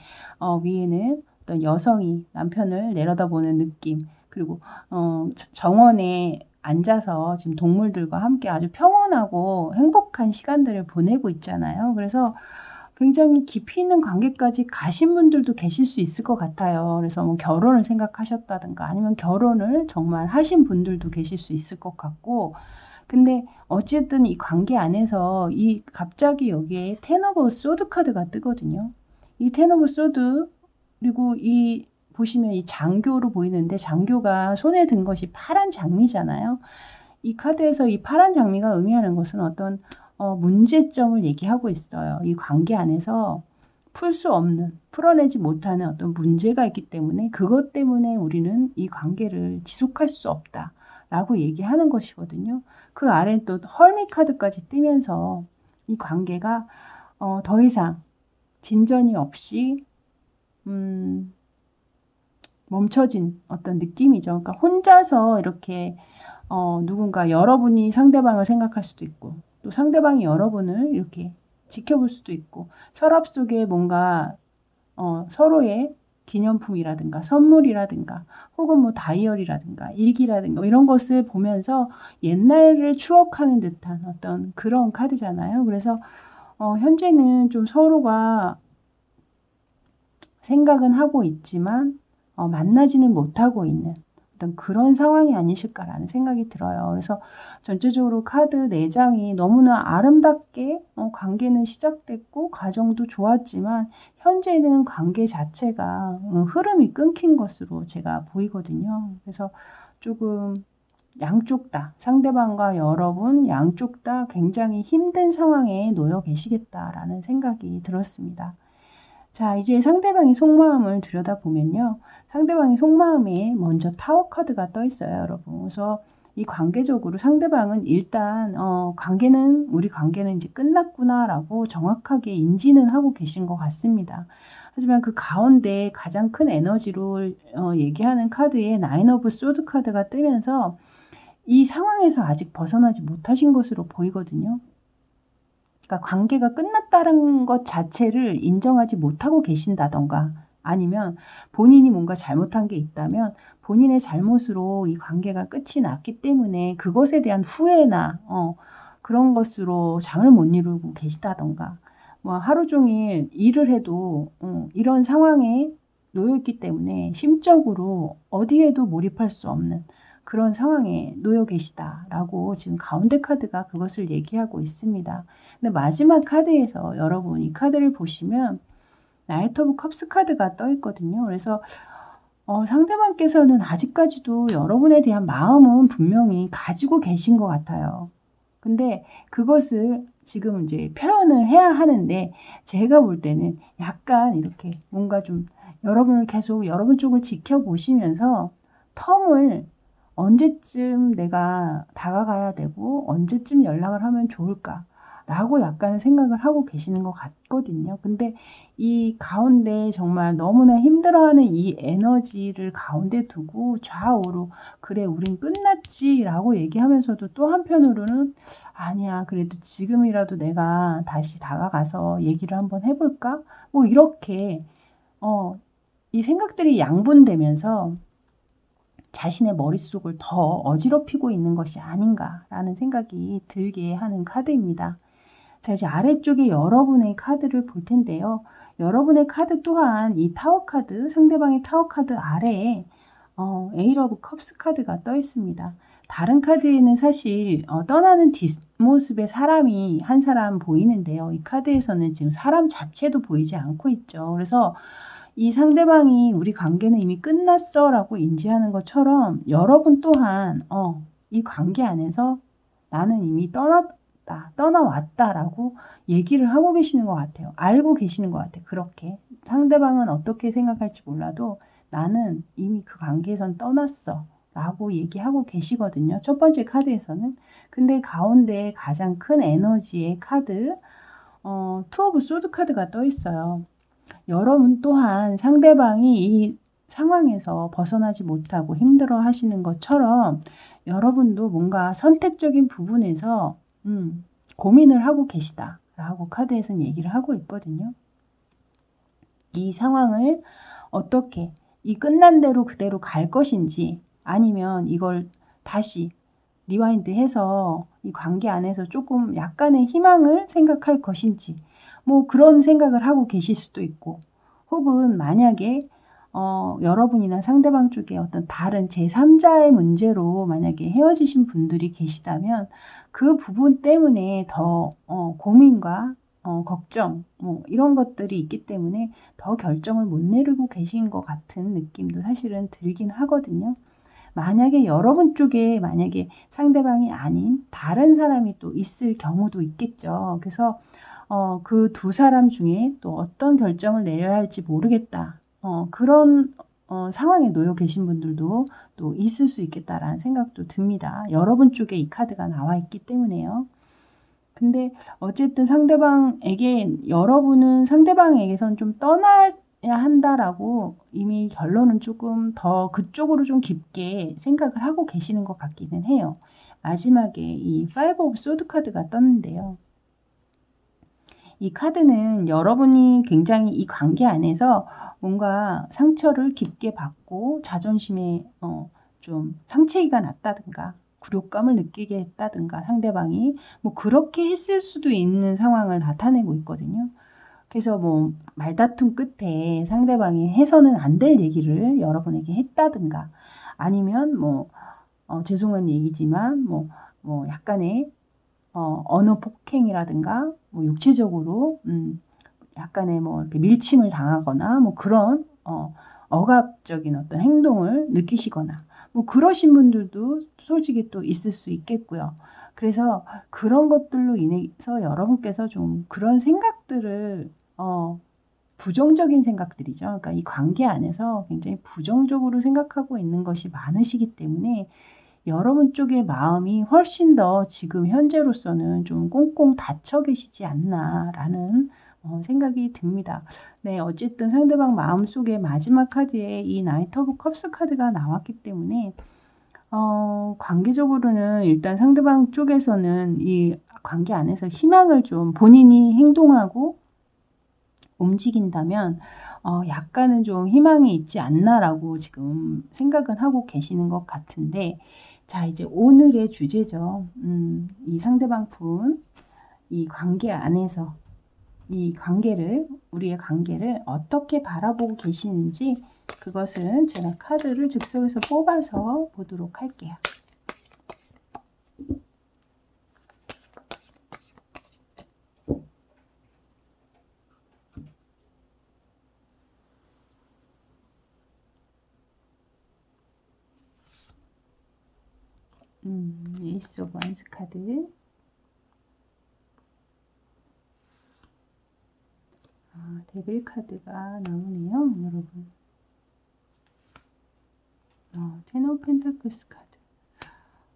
위에는 어떤 여성이 남편을 내려다보는 느낌, 그리고 정원에 앉아서 지금 동물들과 함께 아주 평온하고 행복한 시간들을 보내고 있잖아요. 그래서 굉장히 깊이 있는 관계까지 가신 분들도 계실 수 있을 것 같아요. 그래서 뭐 결혼을 생각하셨다든가 아니면 결혼을 정말 하신 분들도 계실 수 있을 것 같고, 근데 어쨌든 이 관계 안에서 이 갑자기 여기에 텐 오브 소드 카드가 뜨거든요. 이 텐 오브 소드, 그리고 이 보시면 이 장교로 보이는데 장교가 손에 든 것이 파란 장미잖아요. 이 카드에서 이 파란 장미가 의미하는 것은 어떤 문제점을 얘기하고 있어요. 이 관계 안에서 풀 수 없는, 풀어내지 못하는 어떤 문제가 있기 때문에 그것 때문에 우리는 이 관계를 지속할 수 없다라고 얘기하는 것이거든요. 그 아래는 또 헐미 카드까지 뜨면서 이 관계가 더 이상 진전이 없이 멈춰진 어떤 느낌이죠. 그러니까 혼자서 이렇게 누군가 여러분이 상대방을 생각할 수도 있고 또 상대방이 여러분을 이렇게 지켜볼 수도 있고 서랍 속에 뭔가 서로의 기념품이라든가 선물이라든가 혹은 뭐 다이어리라든가 일기라든가 이런 것을 보면서 옛날을 추억하는 듯한 어떤 그런 카드잖아요. 그래서 현재는 좀 서로가 생각은 하고 있지만 만나지는 못하고 있는 어떤 그런 상황이 아니실까라는 생각이 들어요. 그래서 전체적으로 카드 4장이 너무나 아름답게 관계는 시작됐고 과정도 좋았지만 현재는 관계 자체가 흐름이 끊긴 것으로 제가 보이거든요. 그래서 조금 양쪽 다, 상대방과 여러분 양쪽 다 굉장히 힘든 상황에 놓여 계시겠다라는 생각이 들었습니다. 자, 이제 상대방의 속마음을 들여다보면요. 상대방의 속마음에 먼저 타워 카드가 떠 있어요, 여러분. 그래서 이 관계적으로 상대방은 일단 우리 관계는 이제 끝났구나라고 정확하게 인지는 하고 계신 것 같습니다. 하지만 그 가운데 가장 큰 에너지로 얘기하는 카드에 나인 오브 소드 카드가 뜨면서 이 상황에서 아직 벗어나지 못하신 것으로 보이거든요. 그러니까 관계가 끝났다는 것 자체를 인정하지 못하고 계신다던가 아니면 본인이 뭔가 잘못한 게 있다면 본인의 잘못으로 이 관계가 끝이 났기 때문에 그것에 대한 후회나 그런 것으로 잠을 못 이루고 계시다던가 뭐 하루 종일 일을 해도 이런 상황에 놓여 있기 때문에 심적으로 어디에도 몰입할 수 없는 그런 상황에 놓여 계시다라고 지금 가운데 카드가 그것을 얘기하고 있습니다. 근데 마지막 카드에서 여러분 이 카드를 보시면 나이트 오브 컵스 카드가 떠 있거든요. 그래서 상대방께서는 아직까지도 여러분에 대한 마음은 분명히 가지고 계신 것 같아요. 근데 그것을 지금 이제 표현을 해야 하는데 제가 볼 때는 약간 이렇게 뭔가 좀 여러분을 계속 여러분 쪽을 지켜보시면서 텀을 언제쯤 내가 다가가야 되고 언제쯤 연락을 하면 좋을까 라고 약간은 생각을 하고 계시는 것 같거든요. 근데 이 가운데 정말 너무나 힘들어하는 이 에너지를 가운데 두고 좌우로 그래 우린 끝났지 라고 얘기하면서도 또 한편으로는 아니야 그래도 지금이라도 내가 다시 다가가서 얘기를 한번 해볼까? 뭐 이렇게 이 생각들이 양분되면서 자신의 머릿속을 더 어지럽히고 있는 것이 아닌가라는 생각이 들게 하는 카드입니다. 자, 이제 아래쪽에 여러분의 카드를 볼 텐데요. 여러분의 카드 또한 이 타워 카드, 상대방의 타워 카드 아래에 에이트 오브 컵스 카드가 떠 있습니다. 다른 카드에는 사실 떠나는 뒷모습의 사람이 한 사람 보이는데요. 이 카드에서는 지금 사람 자체도 보이지 않고 있죠. 그래서 이 상대방이 우리 관계는 이미 끝났어 라고 인지하는 것처럼 여러분 또한 이 관계 안에서 나는 이미 떠나왔다 라고 얘기를 하고 계시는 것 같아요. 알고 계시는 것 같아요. 그렇게 상대방은 어떻게 생각할지 몰라도 나는 이미 그 관계에선 떠났어 라고 얘기하고 계시거든요. 첫 번째 카드에서는. 근데 가운데 가장 큰 에너지의 카드 투 오브 소드 카드가 떠 있어요. 여러분 또한 상대방이 이 상황에서 벗어나지 못하고 힘들어 하시는 것처럼 여러분도 뭔가 선택적인 부분에서 고민을 하고 계시다라고 카드에서는 얘기를 하고 있거든요. 이 상황을 어떻게 이 끝난 대로 그대로 갈 것인지 아니면 이걸 다시 리와인드해서 이 관계 안에서 조금 약간의 희망을 생각할 것인지 뭐 그런 생각을 하고 계실 수도 있고 혹은 만약에 여러분이나 상대방 쪽에 어떤 다른 제3자의 문제로 만약에 헤어지신 분들이 계시다면 그 부분 때문에 더 고민과 걱정 뭐 이런 것들이 있기 때문에 더 결정을 못 내리고 계신 것 같은 느낌도 사실은 들긴 하거든요. 만약에 여러분 쪽에 만약에 상대방이 아닌 다른 사람이 또 있을 경우도 있겠죠. 그래서 그 두 사람 중에 또 어떤 결정을 내려야 할지 모르겠다. 그런 상황에 놓여 계신 분들도 또 있을 수 있겠다라는 생각도 듭니다. 여러분 쪽에 이 카드가 나와 있기 때문에요. 근데 어쨌든 여러분은 상대방에게선 좀 떠나야 한다라고 이미 결론은 조금 더 그쪽으로 좀 깊게 생각을 하고 계시는 것 같기는 해요. 마지막에 이 파이브 오브 소드 카드가 떴는데요. 이 카드는 여러분이 굉장히 이 관계 안에서 뭔가 상처를 깊게 받고 자존심에 좀 상처가 났다든가 굴욕감을 느끼게 했다든가 상대방이 뭐 그렇게 했을 수도 있는 상황을 나타내고 있거든요. 그래서 뭐 말다툼 끝에 상대방이 해서는 안 될 얘기를 여러분에게 했다든가 아니면 뭐 죄송한 얘기지만 뭐 약간의 언어 폭행이라든가 뭐 육체적으로 약간의 뭐 이렇게 밀침을 당하거나 뭐 그런 억압적인 어떤 행동을 느끼시거나 뭐 그러신 분들도 솔직히 또 있을 수 있겠고요. 그래서 그런 것들로 인해서 여러분께서 좀 그런 생각들을 부정적인 생각들이죠. 그러니까 이 관계 안에서 굉장히 부정적으로 생각하고 있는 것이 많으시기 때문에 여러분 쪽의 마음이 훨씬 더 지금 현재로서는 좀 꽁꽁 닫혀 계시지 않나라는 생각이 듭니다. 네, 어쨌든 상대방 마음속에 마지막 카드에 이 나이트 오브 컵스 카드가 나왔기 때문에 관계적으로는 일단 상대방 쪽에서는 이 관계 안에서 희망을 좀 본인이 행동하고 움직인다면 약간은 좀 희망이 있지 않나라고 지금 생각은 하고 계시는 것 같은데, 자, 이제 오늘의 주제죠. 이 상대방 분, 이 관계 안에서 우리의 관계를 어떻게 바라보고 계시는지, 그것은 제가 카드를 즉석에서 뽑아서 보도록 할게요. 에이스 오브 원스 카드. 데빌 카드가 나오네요, 여러분. 텐 오브 펜타클스 카드.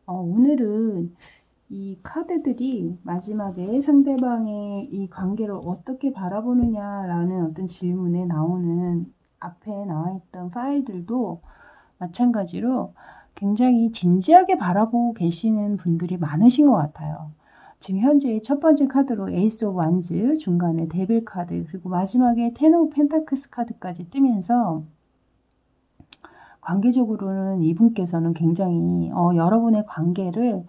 오늘은 이 카드들이 마지막에 상대방의 이 관계를 어떻게 바라보느냐라는 어떤 질문에 나오는, 앞에 나와 있던 파일들도 마찬가지로 굉장히 진지하게 바라보고 계시는 분들이 많으신 것 같아요. 지금 현재 첫 번째 카드로 에이스 오브 완즈, 중간에 데빌 카드, 그리고 마지막에 텐 오브 펜타클스 카드까지 뜨면서 관계적으로는 이분께서는 굉장히 여러분의 관계를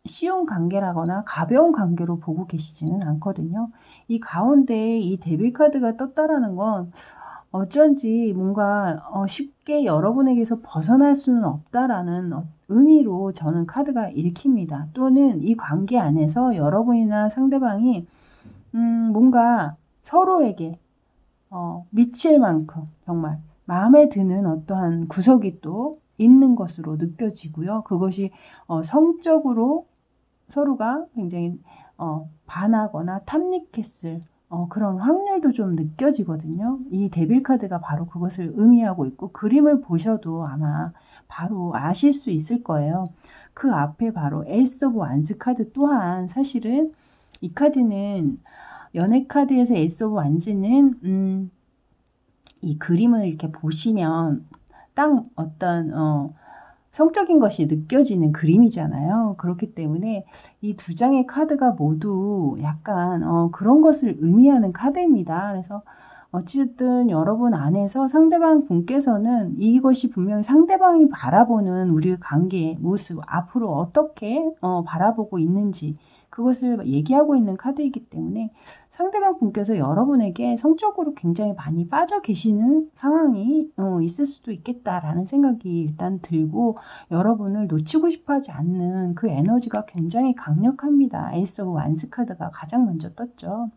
쉬운 관계라거나 가벼운 관계로 보고 계시지는 않거든요. 이 가운데 이 데빌 카드가 떴다라는 건 어쩐지 뭔가 쉽게 여러분에게서 벗어날 수는 없다라는 의미로 저는 카드가 읽힙니다. 또는 이 관계 안에서 여러분이나 상대방이 뭔가 서로에게 미칠 만큼 정말 마음에 드는 어떠한 구석이 또 있는 것으로 느껴지고요. 그것이 성적으로 서로가 굉장히 반하거나 탐닉했을 그런 확률도 좀 느껴지거든요. 이 데빌 카드가 바로 그것을 의미하고 있고, 그림을 보셔도 아마 바로 아실 수 있을 거예요. 그 앞에 바로 에이스 오브 완즈 카드 또한, 사실은 이 카드는 연애 카드에서 에이스 오브 완즈는 이 그림을 이렇게 보시면 딱 어떤 성적인 것이 느껴지는 그림이잖아요. 그렇기 때문에 이 두 장의 카드가 모두 약간 그런 것을 의미하는 카드입니다. 그래서 어쨌든 여러분 안에서 상대방 분께서는 이것이 분명히 상대방이 바라보는 우리 관계의 모습, 앞으로 어떻게 바라보고 있는지, 그것을 얘기하고 있는 카드이기 때문에 상대방 분께서 여러분에게 성적으로 굉장히 많이 빠져 계시는 상황이 있을 수도 있겠다라는 생각이 일단 들고, 여러분을 놓치고 싶어 하지 않는 그 에너지가 굉장히 강력합니다. 에이스 오브 완즈 카드가 가장 먼저 떴죠.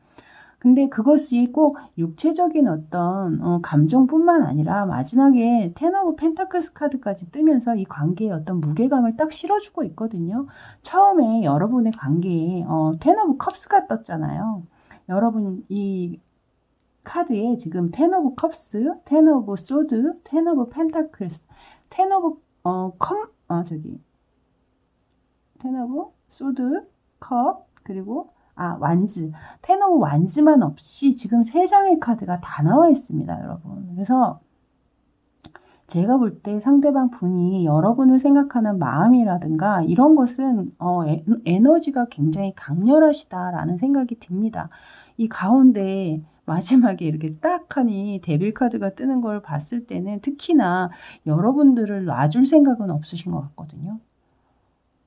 근데 그것이 꼭 육체적인 어떤 감정뿐만 아니라 마지막에 텐 오브 펜타클스 카드까지 뜨면서 이 관계에 어떤 무게감을 딱 실어주고 있거든요. 처음에 여러분의 관계에 텐 오브 컵스가 떴잖아요. 여러분 이 카드에 지금 텐 오브 컵스, 텐 오브 소드, 텐 오브 펜타클스, 텐 오브 텐 오브 소드, 컵, 그리고 완즈, 텐 오브 완즈만 없이 지금 3장의 카드가 다 나와 있습니다, 여러분. 그래서 제가 볼 때 상대방 분이 여러분을 생각하는 마음이라든가 이런 것은 에너지가 굉장히 강렬하시다라는 생각이 듭니다. 이 가운데 마지막에 이렇게 딱 하니 데빌 카드가 뜨는 걸 봤을 때는 특히나 여러분들을 놔줄 생각은 없으신 것 같거든요.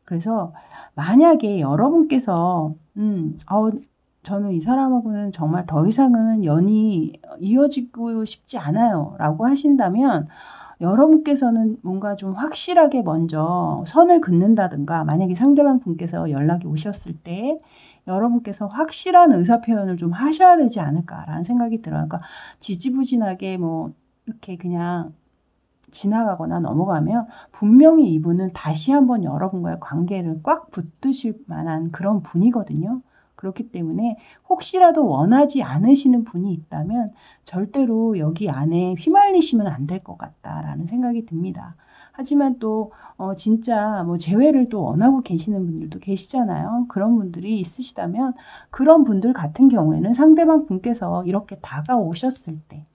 그래서 만약에 여러분께서 저는 이 사람하고는 정말 더 이상은 연이 이어지고 싶지 않아요 라고 하신다면, 여러분께서는 뭔가 좀 확실하게 먼저 선을 긋는다든가, 만약에 상대방 분께서 연락이 오셨을 때 여러분께서 확실한 의사표현을 좀 하셔야 되지 않을까라는 생각이 들어요. 그러니까 지지부진하게 뭐 이렇게 그냥 지나가거나 넘어가면 분명히 이분은 다시 한번 여러분과의 관계를 꽉 붙드실 만한 그런 분이거든요. 그렇기 때문에 혹시라도 원하지 않으시는 분이 있다면 절대로 여기 안에 휘말리시면 안 될 것 같다라는 생각이 듭니다. 하지만 또 진짜 뭐 재회를 또 원하고 계시는 분들도 계시잖아요. 그런 분들이 있으시다면, 그런 분들 같은 경우에는 상대방 분께서 이렇게 다가오셨을 때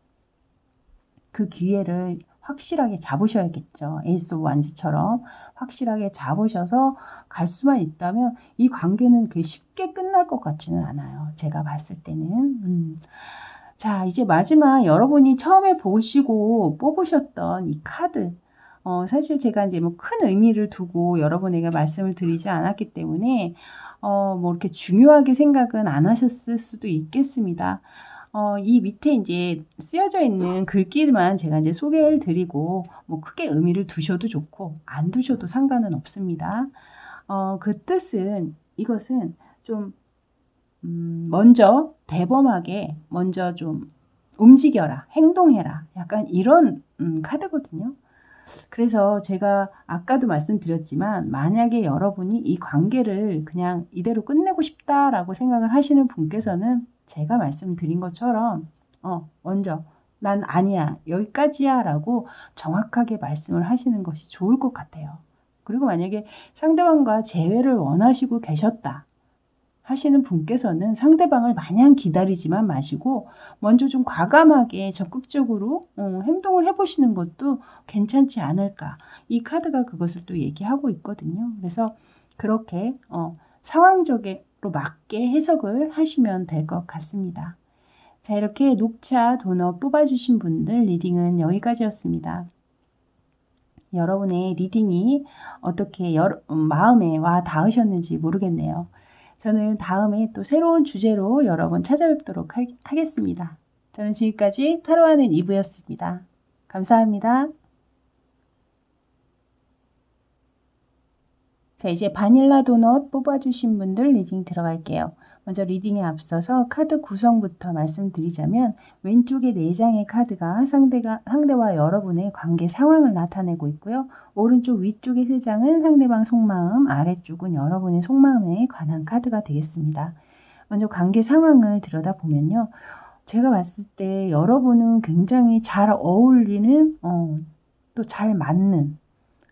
그 기회를 확실하게 잡으셔야겠죠. 에이스 오브 완즈처럼 확실하게 잡으셔서 갈 수만 있다면 이 관계는 그렇게 쉽게 끝날 것 같지는 않아요. 제가 봤을 때는. 자, 이제 마지막 여러분이 처음에 보시고 뽑으셨던 이 카드. 사실 제가 이제 뭐 큰 의미를 두고 여러분에게 말씀을 드리지 않았기 때문에 뭐 이렇게 중요하게 생각은 안 하셨을 수도 있겠습니다. 이 밑에 이제 쓰여져 있는 글귀만 제가 이제 소개를 드리고 뭐 크게 의미를 두셔도 좋고 안 두셔도 상관은 없습니다. 그 뜻은 이것은 좀 먼저 대범하게 먼저 좀 움직여라, 행동해라. 약간 이런 카드거든요. 그래서 제가 아까도 말씀드렸지만 만약에 여러분이 이 관계를 그냥 이대로 끝내고 싶다라고 생각을 하시는 분께서는 제가 말씀드린 것처럼 먼저 난 아니야, 여기까지야 라고 정확하게 말씀을 하시는 것이 좋을 것 같아요. 그리고 만약에 상대방과 재회를 원하시고 계셨다 하시는 분께서는 상대방을 마냥 기다리지만 마시고 먼저 좀 과감하게 적극적으로 행동을 해보시는 것도 괜찮지 않을까. 이 카드가 그것을 또 얘기하고 있거든요. 그래서 그렇게 상황적으로 맞게 해석을 하시면 될 것 같습니다. 자, 이렇게 녹차 도넛 뽑아주신 분들 리딩은 여기까지였습니다. 여러분의 리딩이 어떻게 마음에 와 닿으셨는지 모르겠네요. 저는 다음에 또 새로운 주제로 여러분 찾아뵙도록 하겠습니다. 저는 지금까지 타로하는 이브였습니다. 감사합니다. 자, 이제 바닐라 도넛 뽑아주신 분들 리딩 들어갈게요. 먼저 리딩에 앞서서 카드 구성부터 말씀드리자면 왼쪽에 4장의 카드가 상대와 여러분의 관계 상황을 나타내고 있고요. 오른쪽 위쪽의 3장은 상대방 속마음, 아래쪽은 여러분의 속마음에 관한 카드가 되겠습니다. 먼저 관계 상황을 들여다보면요. 제가 봤을 때 여러분은 굉장히 잘 어울리는 또 잘 맞는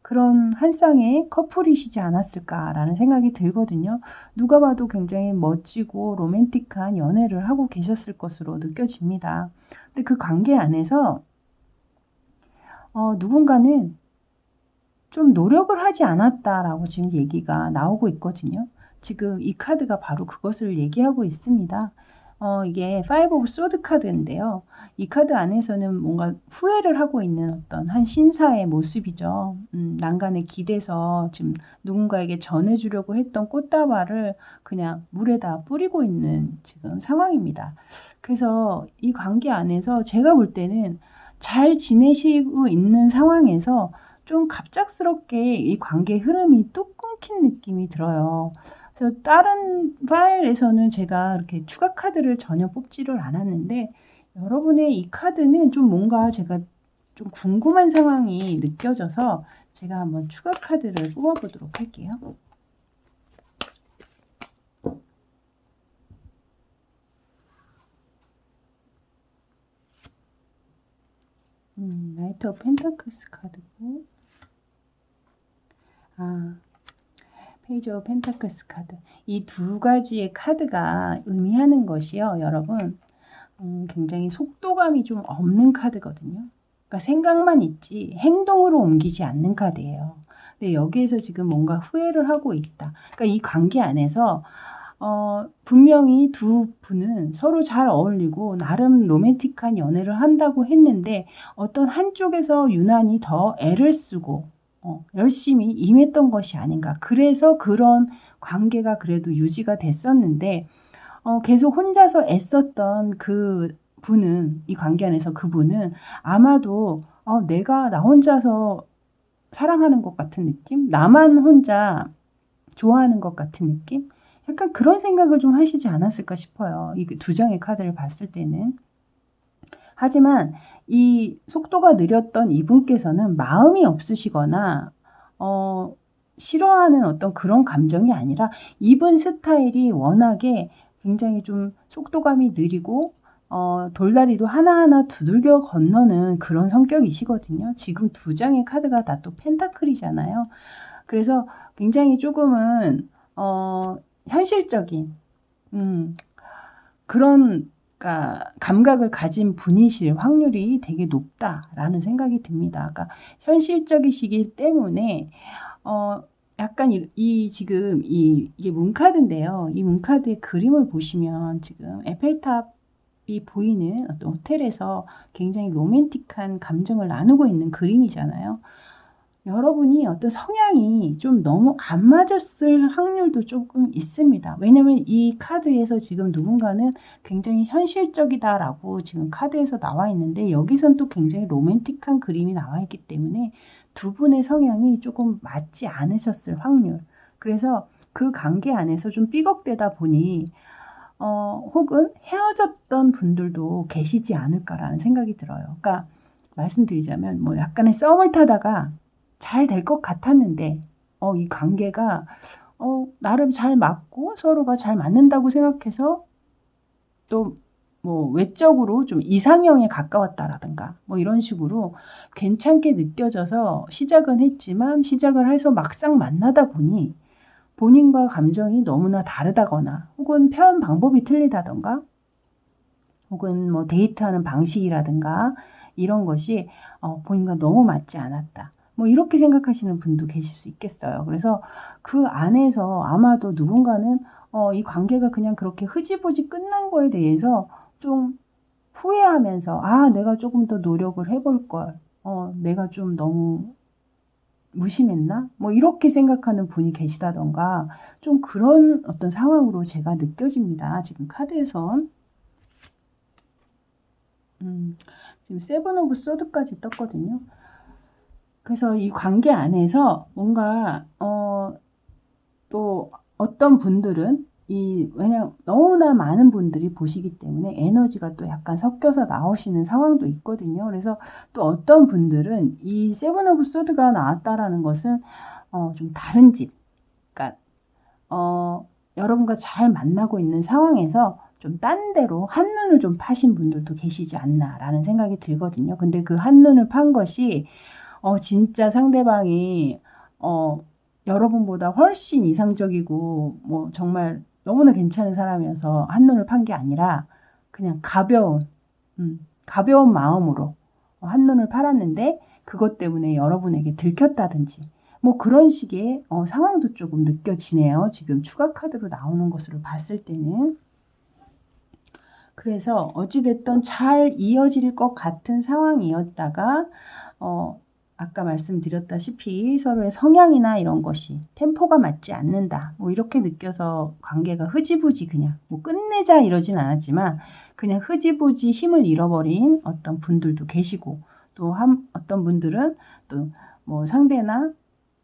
그런 한 쌍의 커플이시지 않았을까라는 생각이 들거든요. 누가 봐도 굉장히 멋지고 로맨틱한 연애를 하고 계셨을 것으로 느껴집니다. 근데 그 관계 안에서 누군가는 좀 노력을 하지 않았다라고 지금 얘기가 나오고 있거든요. 지금 이 카드가 바로 그것을 얘기하고 있습니다. 이게 파이브 오브 소드 카드인데요. 이 카드 안에서는 뭔가 후회를 하고 있는 어떤 한 신사의 모습이죠. 난간에 기대서 지금 누군가에게 전해주려고 했던 꽃다발을 그냥 물에다 뿌리고 있는 지금 상황입니다. 그래서 이 관계 안에서 제가 볼 때는 잘 지내시고 있는 상황에서 좀 갑작스럽게 이 관계 흐름이 뚝 끊긴 느낌이 들어요. 그래서 다른 파일에서는 제가 이렇게 추가 카드를 전혀 뽑지를 않았는데 여러분의 이 카드는 좀 뭔가 제가 좀 궁금한 상황이 느껴져서 제가 한번 추가 카드를 뽑아보도록 할게요. 나이트 오브 펜타클스 카드고 페이지 오브 펜타클스 카드. 이 두 가지의 카드가 의미하는 것이요. 여러분 굉장히 속도감이 좀 없는 카드거든요. 그러니까 생각만 있지 행동으로 옮기지 않는 카드예요. 근데 여기에서 지금 뭔가 후회를 하고 있다. 그러니까 이 관계 안에서 분명히 두 분은 서로 잘 어울리고 나름 로맨틱한 연애를 한다고 했는데 어떤 한쪽에서 유난히 더 애를 쓰고 열심히 임했던 것이 아닌가. 그래서 그런 관계가 그래도 유지가 됐었는데 계속 혼자서 애썼던 그 분은 이 관계 안에서 그분은 아마도 내가 나 혼자서 사랑하는 것 같은 느낌? 나만 혼자 좋아하는 것 같은 느낌? 약간 그런 생각을 좀 하시지 않았을까 싶어요. 이 두 장의 카드를 봤을 때는. 하지만 이 속도가 느렸던 이분께서는 마음이 없으시거나 싫어하는 어떤 그런 감정이 아니라 이분 스타일이 워낙에 굉장히 좀 속도감이 느리고 돌다리도 하나하나 두들겨 건너는 그런 성격이시거든요. 지금 두 장의 카드가 다 또 펜타클이잖아요. 그래서 굉장히 조금은 현실적인 그런 감각을 가진 분이실 확률이 되게 높다라는 생각이 듭니다. 그러니까 현실적이시기 때문에 약간 지금 이게 문카드인데요. 이 문카드의 그림을 보시면 지금 에펠탑이 보이는 어떤 호텔에서 굉장히 로맨틱한 감정을 나누고 있는 그림이잖아요. 여러분이 어떤 성향이 좀 너무 안 맞았을 확률도 조금 있습니다. 왜냐면 이 카드에서 지금 누군가는 굉장히 현실적이다라고 지금 카드에서 나와 있는데 여기선 또 굉장히 로맨틱한 그림이 나와 있기 때문에 두 분의 성향이 조금 맞지 않으셨을 확률. 그래서 그 관계 안에서 좀 삐걱대다 보니 혹은 헤어졌던 분들도 계시지 않을까라는 생각이 들어요. 그러니까 말씀드리자면 뭐 약간의 썸을 타다가 잘 될 것 같았는데 이 관계가 나름 잘 맞고 서로가 잘 맞는다고 생각해서 또 뭐 외적으로 좀 이상형에 가까웠다라든가 뭐 이런 식으로 괜찮게 느껴져서 시작은 했지만 시작을 해서 막상 만나다 보니 본인과 감정이 너무나 다르다거나 혹은 표현 방법이 틀리다던가 혹은 뭐 데이트하는 방식이라든가 이런 것이 본인과 너무 맞지 않았다. 뭐 이렇게 생각하시는 분도 계실 수 있겠어요. 그래서 그 안에서 아마도 누군가는 이 관계가 그냥 그렇게 흐지부지 끝난 거에 대해서 좀 후회하면서 내가 조금 더 노력을 해볼 걸. 내가 좀 너무 무심했나? 뭐 이렇게 생각하는 분이 계시다던가 좀 그런 어떤 상황으로 제가 느껴집니다. 지금 카드에선. 지금 세븐 오브 소드까지 떴거든요. 그래서 이 관계 안에서 뭔가 또 어떤 분들은 왜냐면 너무나 많은 분들이 보시기 때문에 에너지가 또 약간 섞여서 나오시는 상황도 있거든요. 그래서 또 어떤 분들은 이 세븐 오브 소드가 나왔다라는 것은 좀 다른 집, 그러니까 여러분과 잘 만나고 있는 상황에서 좀 딴 데로 한눈을 좀 파신 분들도 계시지 않나라는 생각이 들거든요. 근데 그 한눈을 판 것이 진짜 상대방이 여러분보다 훨씬 이상적이고 뭐 정말 너무나 괜찮은 사람이어서 한눈을 판 게 아니라 그냥 가벼운 마음으로 한눈을 팔았는데 그것 때문에 여러분에게 들켰다든지 뭐 그런 식의 상황도 조금 느껴지네요. 지금 추가 카드로 나오는 것으로 봤을 때는. 그래서 어찌됐든 잘 이어질 것 같은 상황이었다가 아까 말씀드렸다시피 서로의 성향이나 이런 것이 템포가 맞지 않는다. 뭐 이렇게 느껴서 관계가 흐지부지 그냥 뭐 끝내자 이러진 않았지만 그냥 흐지부지 힘을 잃어버린 어떤 분들도 계시고 또 어떤 분들은 또 뭐 상대나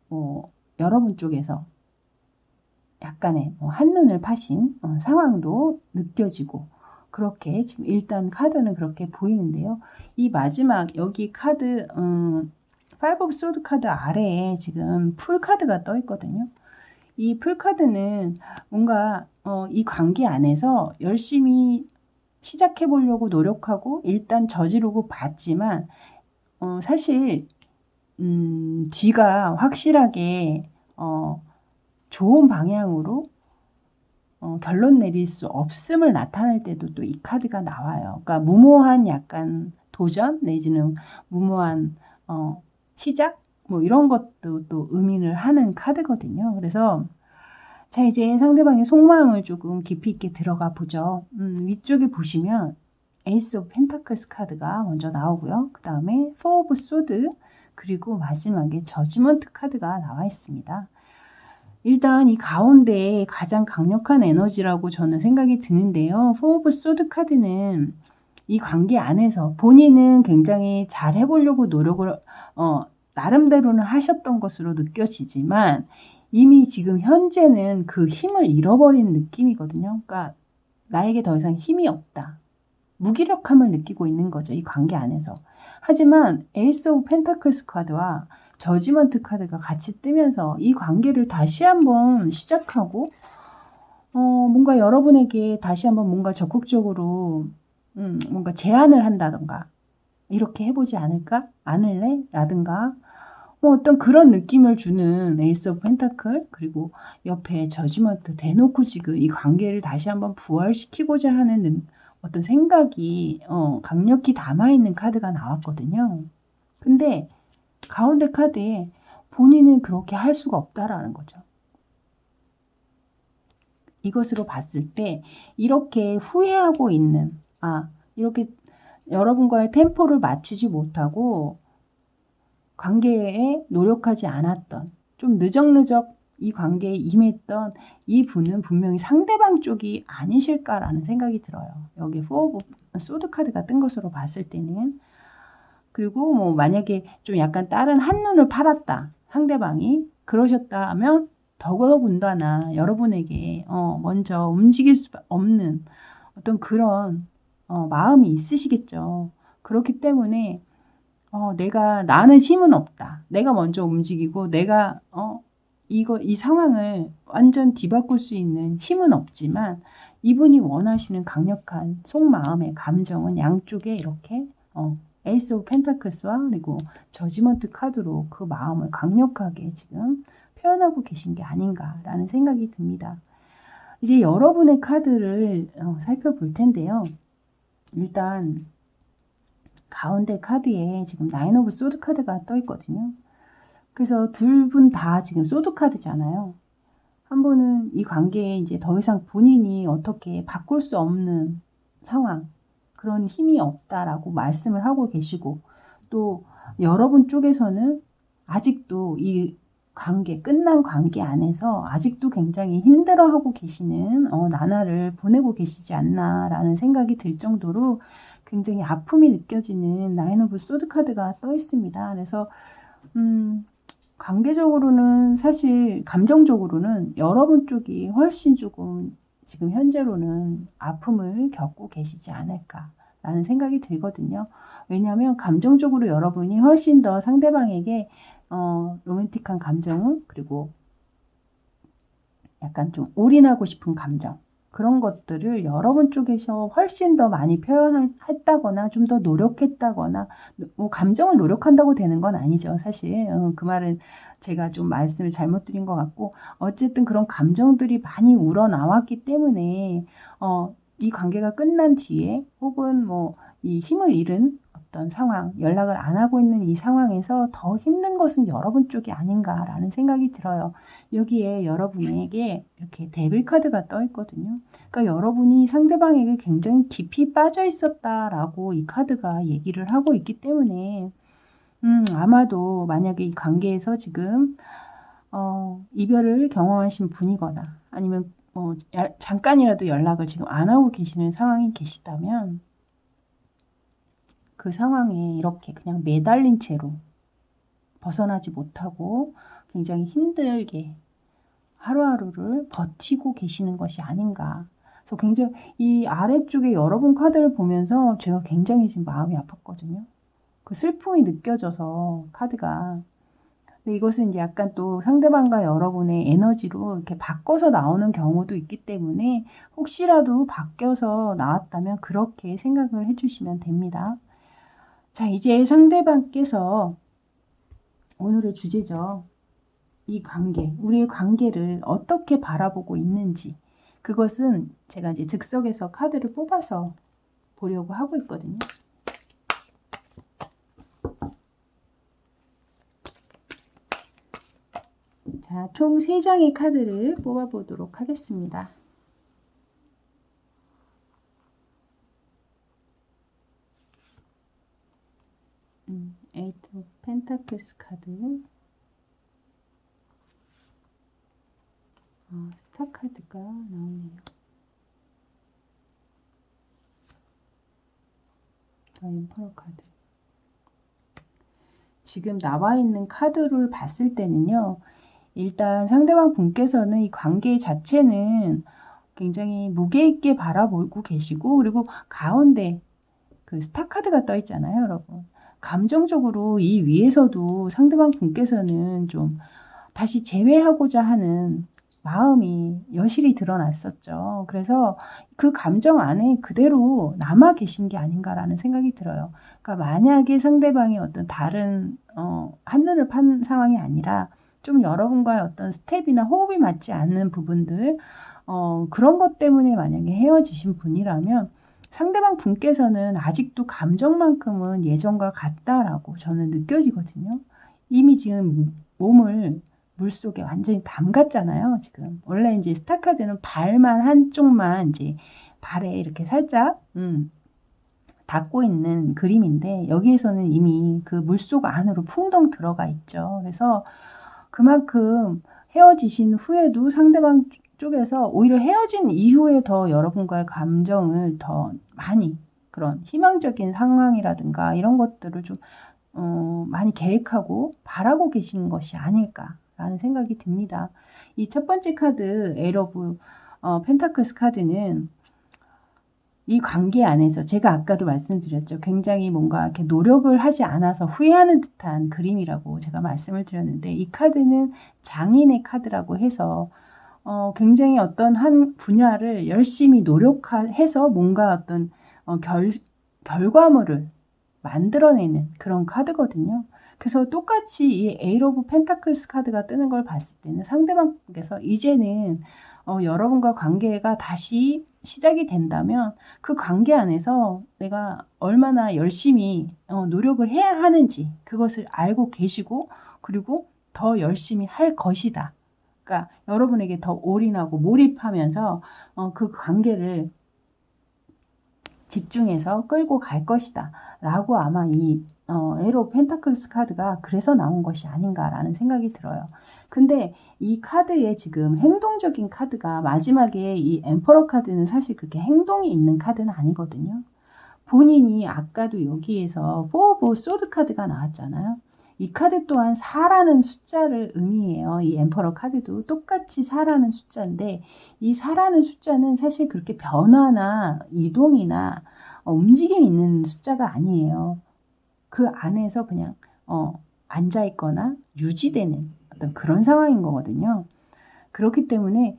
뭐 여러분 쪽에서 약간의 한눈을 파신 상황도 느껴지고 그렇게 지금 일단 카드는 그렇게 보이는데요. 이 마지막 여기 카드 파이브 오브 소드 카드 아래에 지금 풀 카드가 떠 있거든요. 이 풀 카드는 뭔가 이 관계 안에서 열심히 시작해 보려고 노력하고 일단 저지르고 봤지만 사실 뒤가 확실하게 좋은 방향으로 결론 내릴 수 없음을 나타낼 때도 또 이 카드가 나와요. 그러니까 무모한 약간 도전 내지는 무모한 시작 뭐 이런 것도 또 의미를 하는 카드거든요. 그래서 자 이제 상대방의 속마음을 조금 깊이 있게 들어가 보죠. 위쪽에 보시면 에이스 오브 펜타클스 카드가 먼저 나오고요. 그 다음에 포 오브 소드 그리고 마지막에 저지먼트 카드가 나와 있습니다. 일단 이 가운데에 가장 강력한 에너지라고 저는 생각이 드는데요. 포 오브 소드 카드는 이 관계 안에서 본인은 굉장히 잘 해보려고 노력을 나름대로는 하셨던 것으로 느껴지지만 이미 지금 현재는 그 힘을 잃어버린 느낌이거든요. 그러니까 나에게 더 이상 힘이 없다. 무기력함을 느끼고 있는 거죠. 이 관계 안에서. 하지만 에이스 오브 펜타클스 카드와 저지먼트 카드가 같이 뜨면서 이 관계를 다시 한번 시작하고 뭔가 여러분에게 다시 한번 뭔가 적극적으로 뭔가 제안을 한다던가 이렇게 해보지 않을래? 라든가 뭐 어떤 그런 느낌을 주는 에이스 오브 펜타클 그리고 옆에 저지먼트 대놓고 지금 이 관계를 다시 한번 부활시키고자 하는 어떤 생각이 강력히 담아있는 카드가 나왔거든요. 근데 가운데 카드에 본인은 그렇게 할 수가 없다라는 거죠. 이것으로 봤을 때 이렇게 후회하고 있는, 이렇게 여러분과의 템포를 맞추지 못하고 관계에 노력하지 않았던, 좀 느적느적 이 관계에 임했던 이 분은 분명히 상대방 쪽이 아니실까라는 생각이 들어요. 여기 포 오브 소드 카드가 뜬 것으로 봤을 때는. 그리고 뭐 만약에 좀 약간 다른 한눈을 팔았다, 상대방이 그러셨다면 더더군다나 여러분에게 먼저 움직일 수 없는 어떤 그런 마음이 있으시겠죠. 그렇기 때문에 나는 힘은 없다. 내가 먼저 움직이고 내가 이 상황을 완전 뒤바꿀 수 있는 힘은 없지만 이분이 원하시는 강력한 속마음의 감정은 양쪽에 이렇게 에이스 오브 펜타클스와 그리고 저지먼트 카드로 그 마음을 강력하게 지금 표현하고 계신 게 아닌가라는 생각이 듭니다. 이제 여러분의 카드를 살펴볼 텐데요. 일단 가운데 카드에 지금 나인 오브 소드 카드가 떠 있거든요. 그래서 둘 분 다 지금 소드 카드잖아요. 한 분은 이 관계에 이제 더 이상 본인이 어떻게 바꿀 수 없는 상황, 그런 힘이 없다라고 말씀을 하고 계시고, 또 여러분 쪽에서는 아직도 이 관계, 끝난 관계 안에서 아직도 굉장히 힘들어하고 계시는 나날을 보내고 계시지 않나라는 생각이 들 정도로 굉장히 아픔이 느껴지는 나인 오브 소드 카드가 떠 있습니다. 그래서 관계적으로는 사실 감정적으로는 여러분 쪽이 훨씬 조금 지금 현재로는 아픔을 겪고 계시지 않을까라는 생각이 들거든요. 왜냐하면 감정적으로 여러분이 훨씬 더 상대방에게 로맨틱한 감정, 그리고 약간 좀 올인하고 싶은 감정, 그런 것들을 여러분 쪽에서 훨씬 더 많이 표현했다거나 좀 더 노력했다거나, 뭐 감정을 노력한다고 되는 건 아니죠. 사실 그 말은 제가 좀 말씀을 잘못 드린 것 같고, 어쨌든 그런 감정들이 많이 우러나왔기 때문에 이 관계가 끝난 뒤에 혹은 뭐 이 힘을 잃은 어떤 상황, 연락을 안 하고 있는 이 상황에서 더 힘든 것은 여러분 쪽이 아닌가라는 생각이 들어요. 여기에 여러분에게 이렇게 데빌 카드가 떠 있거든요. 그러니까 여러분이 상대방에게 굉장히 깊이 빠져 있었다라고 이 카드가 얘기를 하고 있기 때문에 아마도 만약에 이 관계에서 지금 이별을 경험하신 분이거나 아니면 잠깐이라도 연락을 지금 안 하고 계시는 상황이 계시다면 그 상황에 이렇게 그냥 매달린 채로 벗어나지 못하고 굉장히 힘들게 하루하루를 버티고 계시는 것이 아닌가. 그래서 굉장히 이 아래쪽에 여러분 카드를 보면서 제가 굉장히 지금 마음이 아팠거든요. 그 슬픔이 느껴져서 카드가. 근데 이것은 이제 약간 또 상대방과 여러분의 에너지로 이렇게 바꿔서 나오는 경우도 있기 때문에 혹시라도 바뀌어서 나왔다면 그렇게 생각을 해주시면 됩니다. 자, 이제 상대방께서 오늘의 주제죠. 이 관계, 우리의 관계를 어떻게 바라보고 있는지, 그것은 제가 이제 즉석에서 카드를 뽑아서 보려고 하고 있거든요. 자, 총 3장의 카드를 뽑아보도록 하겠습니다. 에이트 오브 펜타클스 카드, 스타 카드가 나오네요. 엠퍼러 카드. 지금 나와 있는 카드를 봤을 때는요, 일단 상대방 분께서는 이 관계 자체는 굉장히 무게 있게 바라보고 계시고, 그리고 가운데 그 스타 카드가 떠 있잖아요, 여러분. 감정적으로 이 위에서도 상대방 분께서는 좀 다시 재회하고자 하는 마음이 여실히 드러났었죠. 그래서 그 감정 안에 그대로 남아 계신 게 아닌가라는 생각이 들어요. 그러니까 만약에 상대방이 어떤 다른 한눈을 판 상황이 아니라 좀 여러분과의 어떤 스텝이나 호흡이 맞지 않는 부분들, 그런 것 때문에 만약에 헤어지신 분이라면 상대방 분께서는 아직도 감정만큼은 예전과 같다라고 저는 느껴지거든요. 이미 지금 몸을 물속에 완전히 담갔잖아요. 지금 원래 이제 스타카드는 발만 한쪽만 이제 발에 이렇게 살짝 닿고 있는 그림인데, 여기에서는 이미 그 물속 안으로 풍덩 들어가 있죠. 그래서 그만큼 헤어지신 후에도 상대방 쪽에서 오히려 헤어진 이후에 더 여러분과의 감정을 더 많이, 그런 희망적인 상황이라든가 이런 것들을 좀 많이 계획하고 바라고 계신 것이 아닐까라는 생각이 듭니다. 이 첫 번째 카드 에이 오브 펜타클스 카드는 이 관계 안에서 제가 아까도 말씀드렸죠. 굉장히 뭔가 이렇게 노력을 하지 않아서 후회하는 듯한 그림이라고 제가 말씀을 드렸는데, 이 카드는 장인의 카드라고 해서 굉장히 어떤 한 분야를 열심히 노력해서 뭔가 어떤 결과물을 만들어내는 그런 카드거든요. 그래서 똑같이 이 에이 오브 펜타클스 카드가 뜨는 걸 봤을 때는 상대방께서 이제는 여러분과 관계가 다시 시작이 된다면 그 관계 안에서 내가 얼마나 열심히 노력을 해야 하는지 그것을 알고 계시고, 그리고 더 열심히 할 것이다. 그러니까 여러분에게 더 올인하고 몰입하면서 그 관계를 집중해서 끌고 갈 것이다 라고 아마 이 에이 오브 펜타클스 카드가 그래서 나온 것이 아닌가라는 생각이 들어요. 근데 이 카드에 지금 행동적인 카드가, 마지막에 이 엠퍼러 카드는 사실 그렇게 행동이 있는 카드는 아니거든요. 본인이 아까도 여기에서 4 오브 소드 카드가 나왔잖아요. 이 카드 또한 4라는 숫자를 의미해요. 이 엠퍼러 카드도 똑같이 4라는 숫자인데, 이 4라는 숫자는 사실 그렇게 변화나 이동이나 움직임이 있는 숫자가 아니에요. 그 안에서 그냥 앉아 있거나 유지되는 어떤 그런 상황인 거거든요. 그렇기 때문에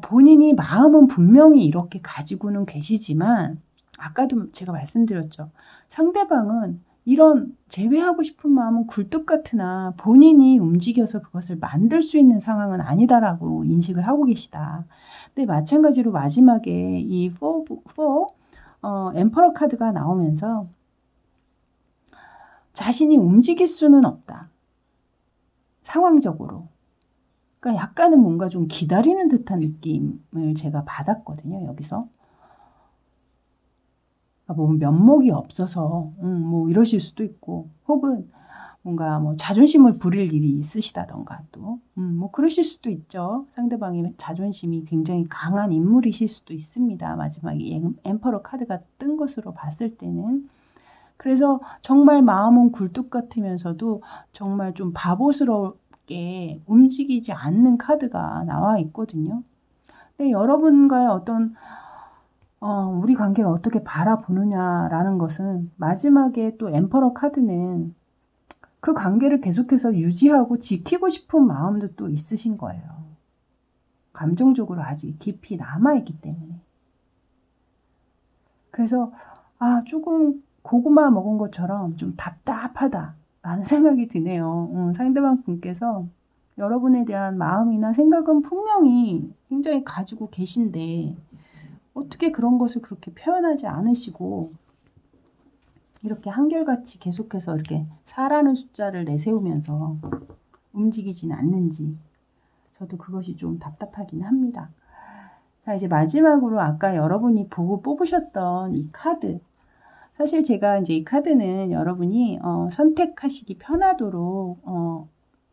본인이 마음은 분명히 이렇게 가지고는 계시지만, 아까도 제가 말씀드렸죠. 상대방은 이런 제외하고 싶은 마음은 굴뚝 같으나 본인이 움직여서 그것을 만들 수 있는 상황은 아니다라고 인식을 하고 계시다. 근데 마찬가지로 마지막에 이 4 엠퍼러 카드가 나오면서 자신이 움직일 수는 없다. 상황적으로. 그러니까 약간은 뭔가 좀 기다리는 듯한 느낌을 제가 받았거든요. 여기서. 뭐 면목이 없어서 뭐 이러실 수도 있고, 혹은 뭔가 뭐 자존심을 부릴 일이 있으시다던가 또 뭐 그러실 수도 있죠. 상대방의 자존심이 굉장히 강한 인물이실 수도 있습니다. 마지막에 엠퍼러 카드가 뜬 것으로 봤을 때는. 그래서 정말 마음은 굴뚝 같으면서도 정말 좀 바보스럽게 움직이지 않는 카드가 나와 있거든요. 근데 여러분과의 어떤 우리 관계를 어떻게 바라보느냐라는 것은, 마지막에 또 엠퍼러 카드는 그 관계를 계속해서 유지하고 지키고 싶은 마음도 또 있으신 거예요. 감정적으로 아직 깊이 남아있기 때문에. 그래서 조금 고구마 먹은 것처럼 좀 답답하다라는 생각이 드네요. 상대방 분께서 여러분에 대한 마음이나 생각은 분명히 굉장히 가지고 계신데, 어떻게 그런 것을 그렇게 표현하지 않으시고 이렇게 한결같이 계속해서 이렇게 4라는 숫자를 내세우면서 움직이진 않는지, 저도 그것이 좀 답답하긴 합니다. 자, 이제 마지막으로 아까 여러분이 보고 뽑으셨던 이 카드. 사실 제가 이제 이 카드는 여러분이 선택하시기 편하도록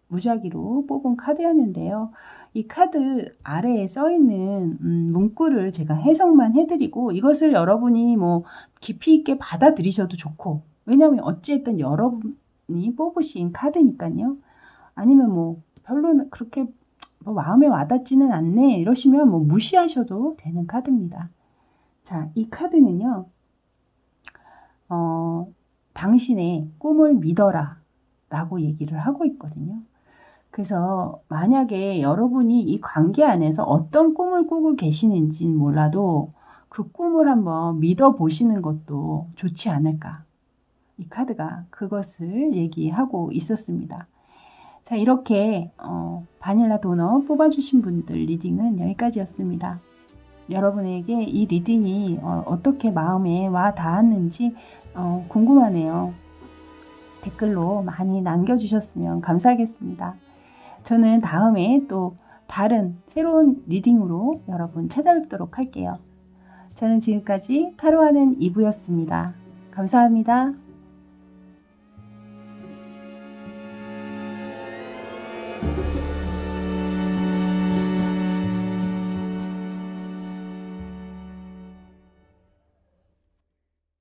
무작위로 뽑은 카드였는데요. 이 카드 아래에 써 있는 문구를 제가 해석만 해드리고, 이것을 여러분이 뭐 깊이 있게 받아들이셔도 좋고, 왜냐하면 어찌됐든 여러분이 뽑으신 카드니까요. 아니면 뭐 별로 그렇게 뭐 마음에 와닿지는 않네 이러시면 뭐 무시하셔도 되는 카드입니다. 자, 이 카드는요. 당신의 꿈을 믿어라 라고 얘기를 하고 있거든요. 그래서 만약에 여러분이 이 관계 안에서 어떤 꿈을 꾸고 계시는지는 몰라도 그 꿈을 한번 믿어보시는 것도 좋지 않을까. 이 카드가 그것을 얘기하고 있었습니다. 자, 이렇게 바닐라 도넛 뽑아주신 분들 리딩은 여기까지였습니다. 여러분에게 이 리딩이 어떻게 마음에 와 닿았는지 궁금하네요. 댓글로 많이 남겨주셨으면 감사하겠습니다. 저는 다음에 또 다른 새로운 리딩으로 여러분 찾아뵙도록 할게요. 저는 지금까지 타로하는 이브였습니다. 감사합니다.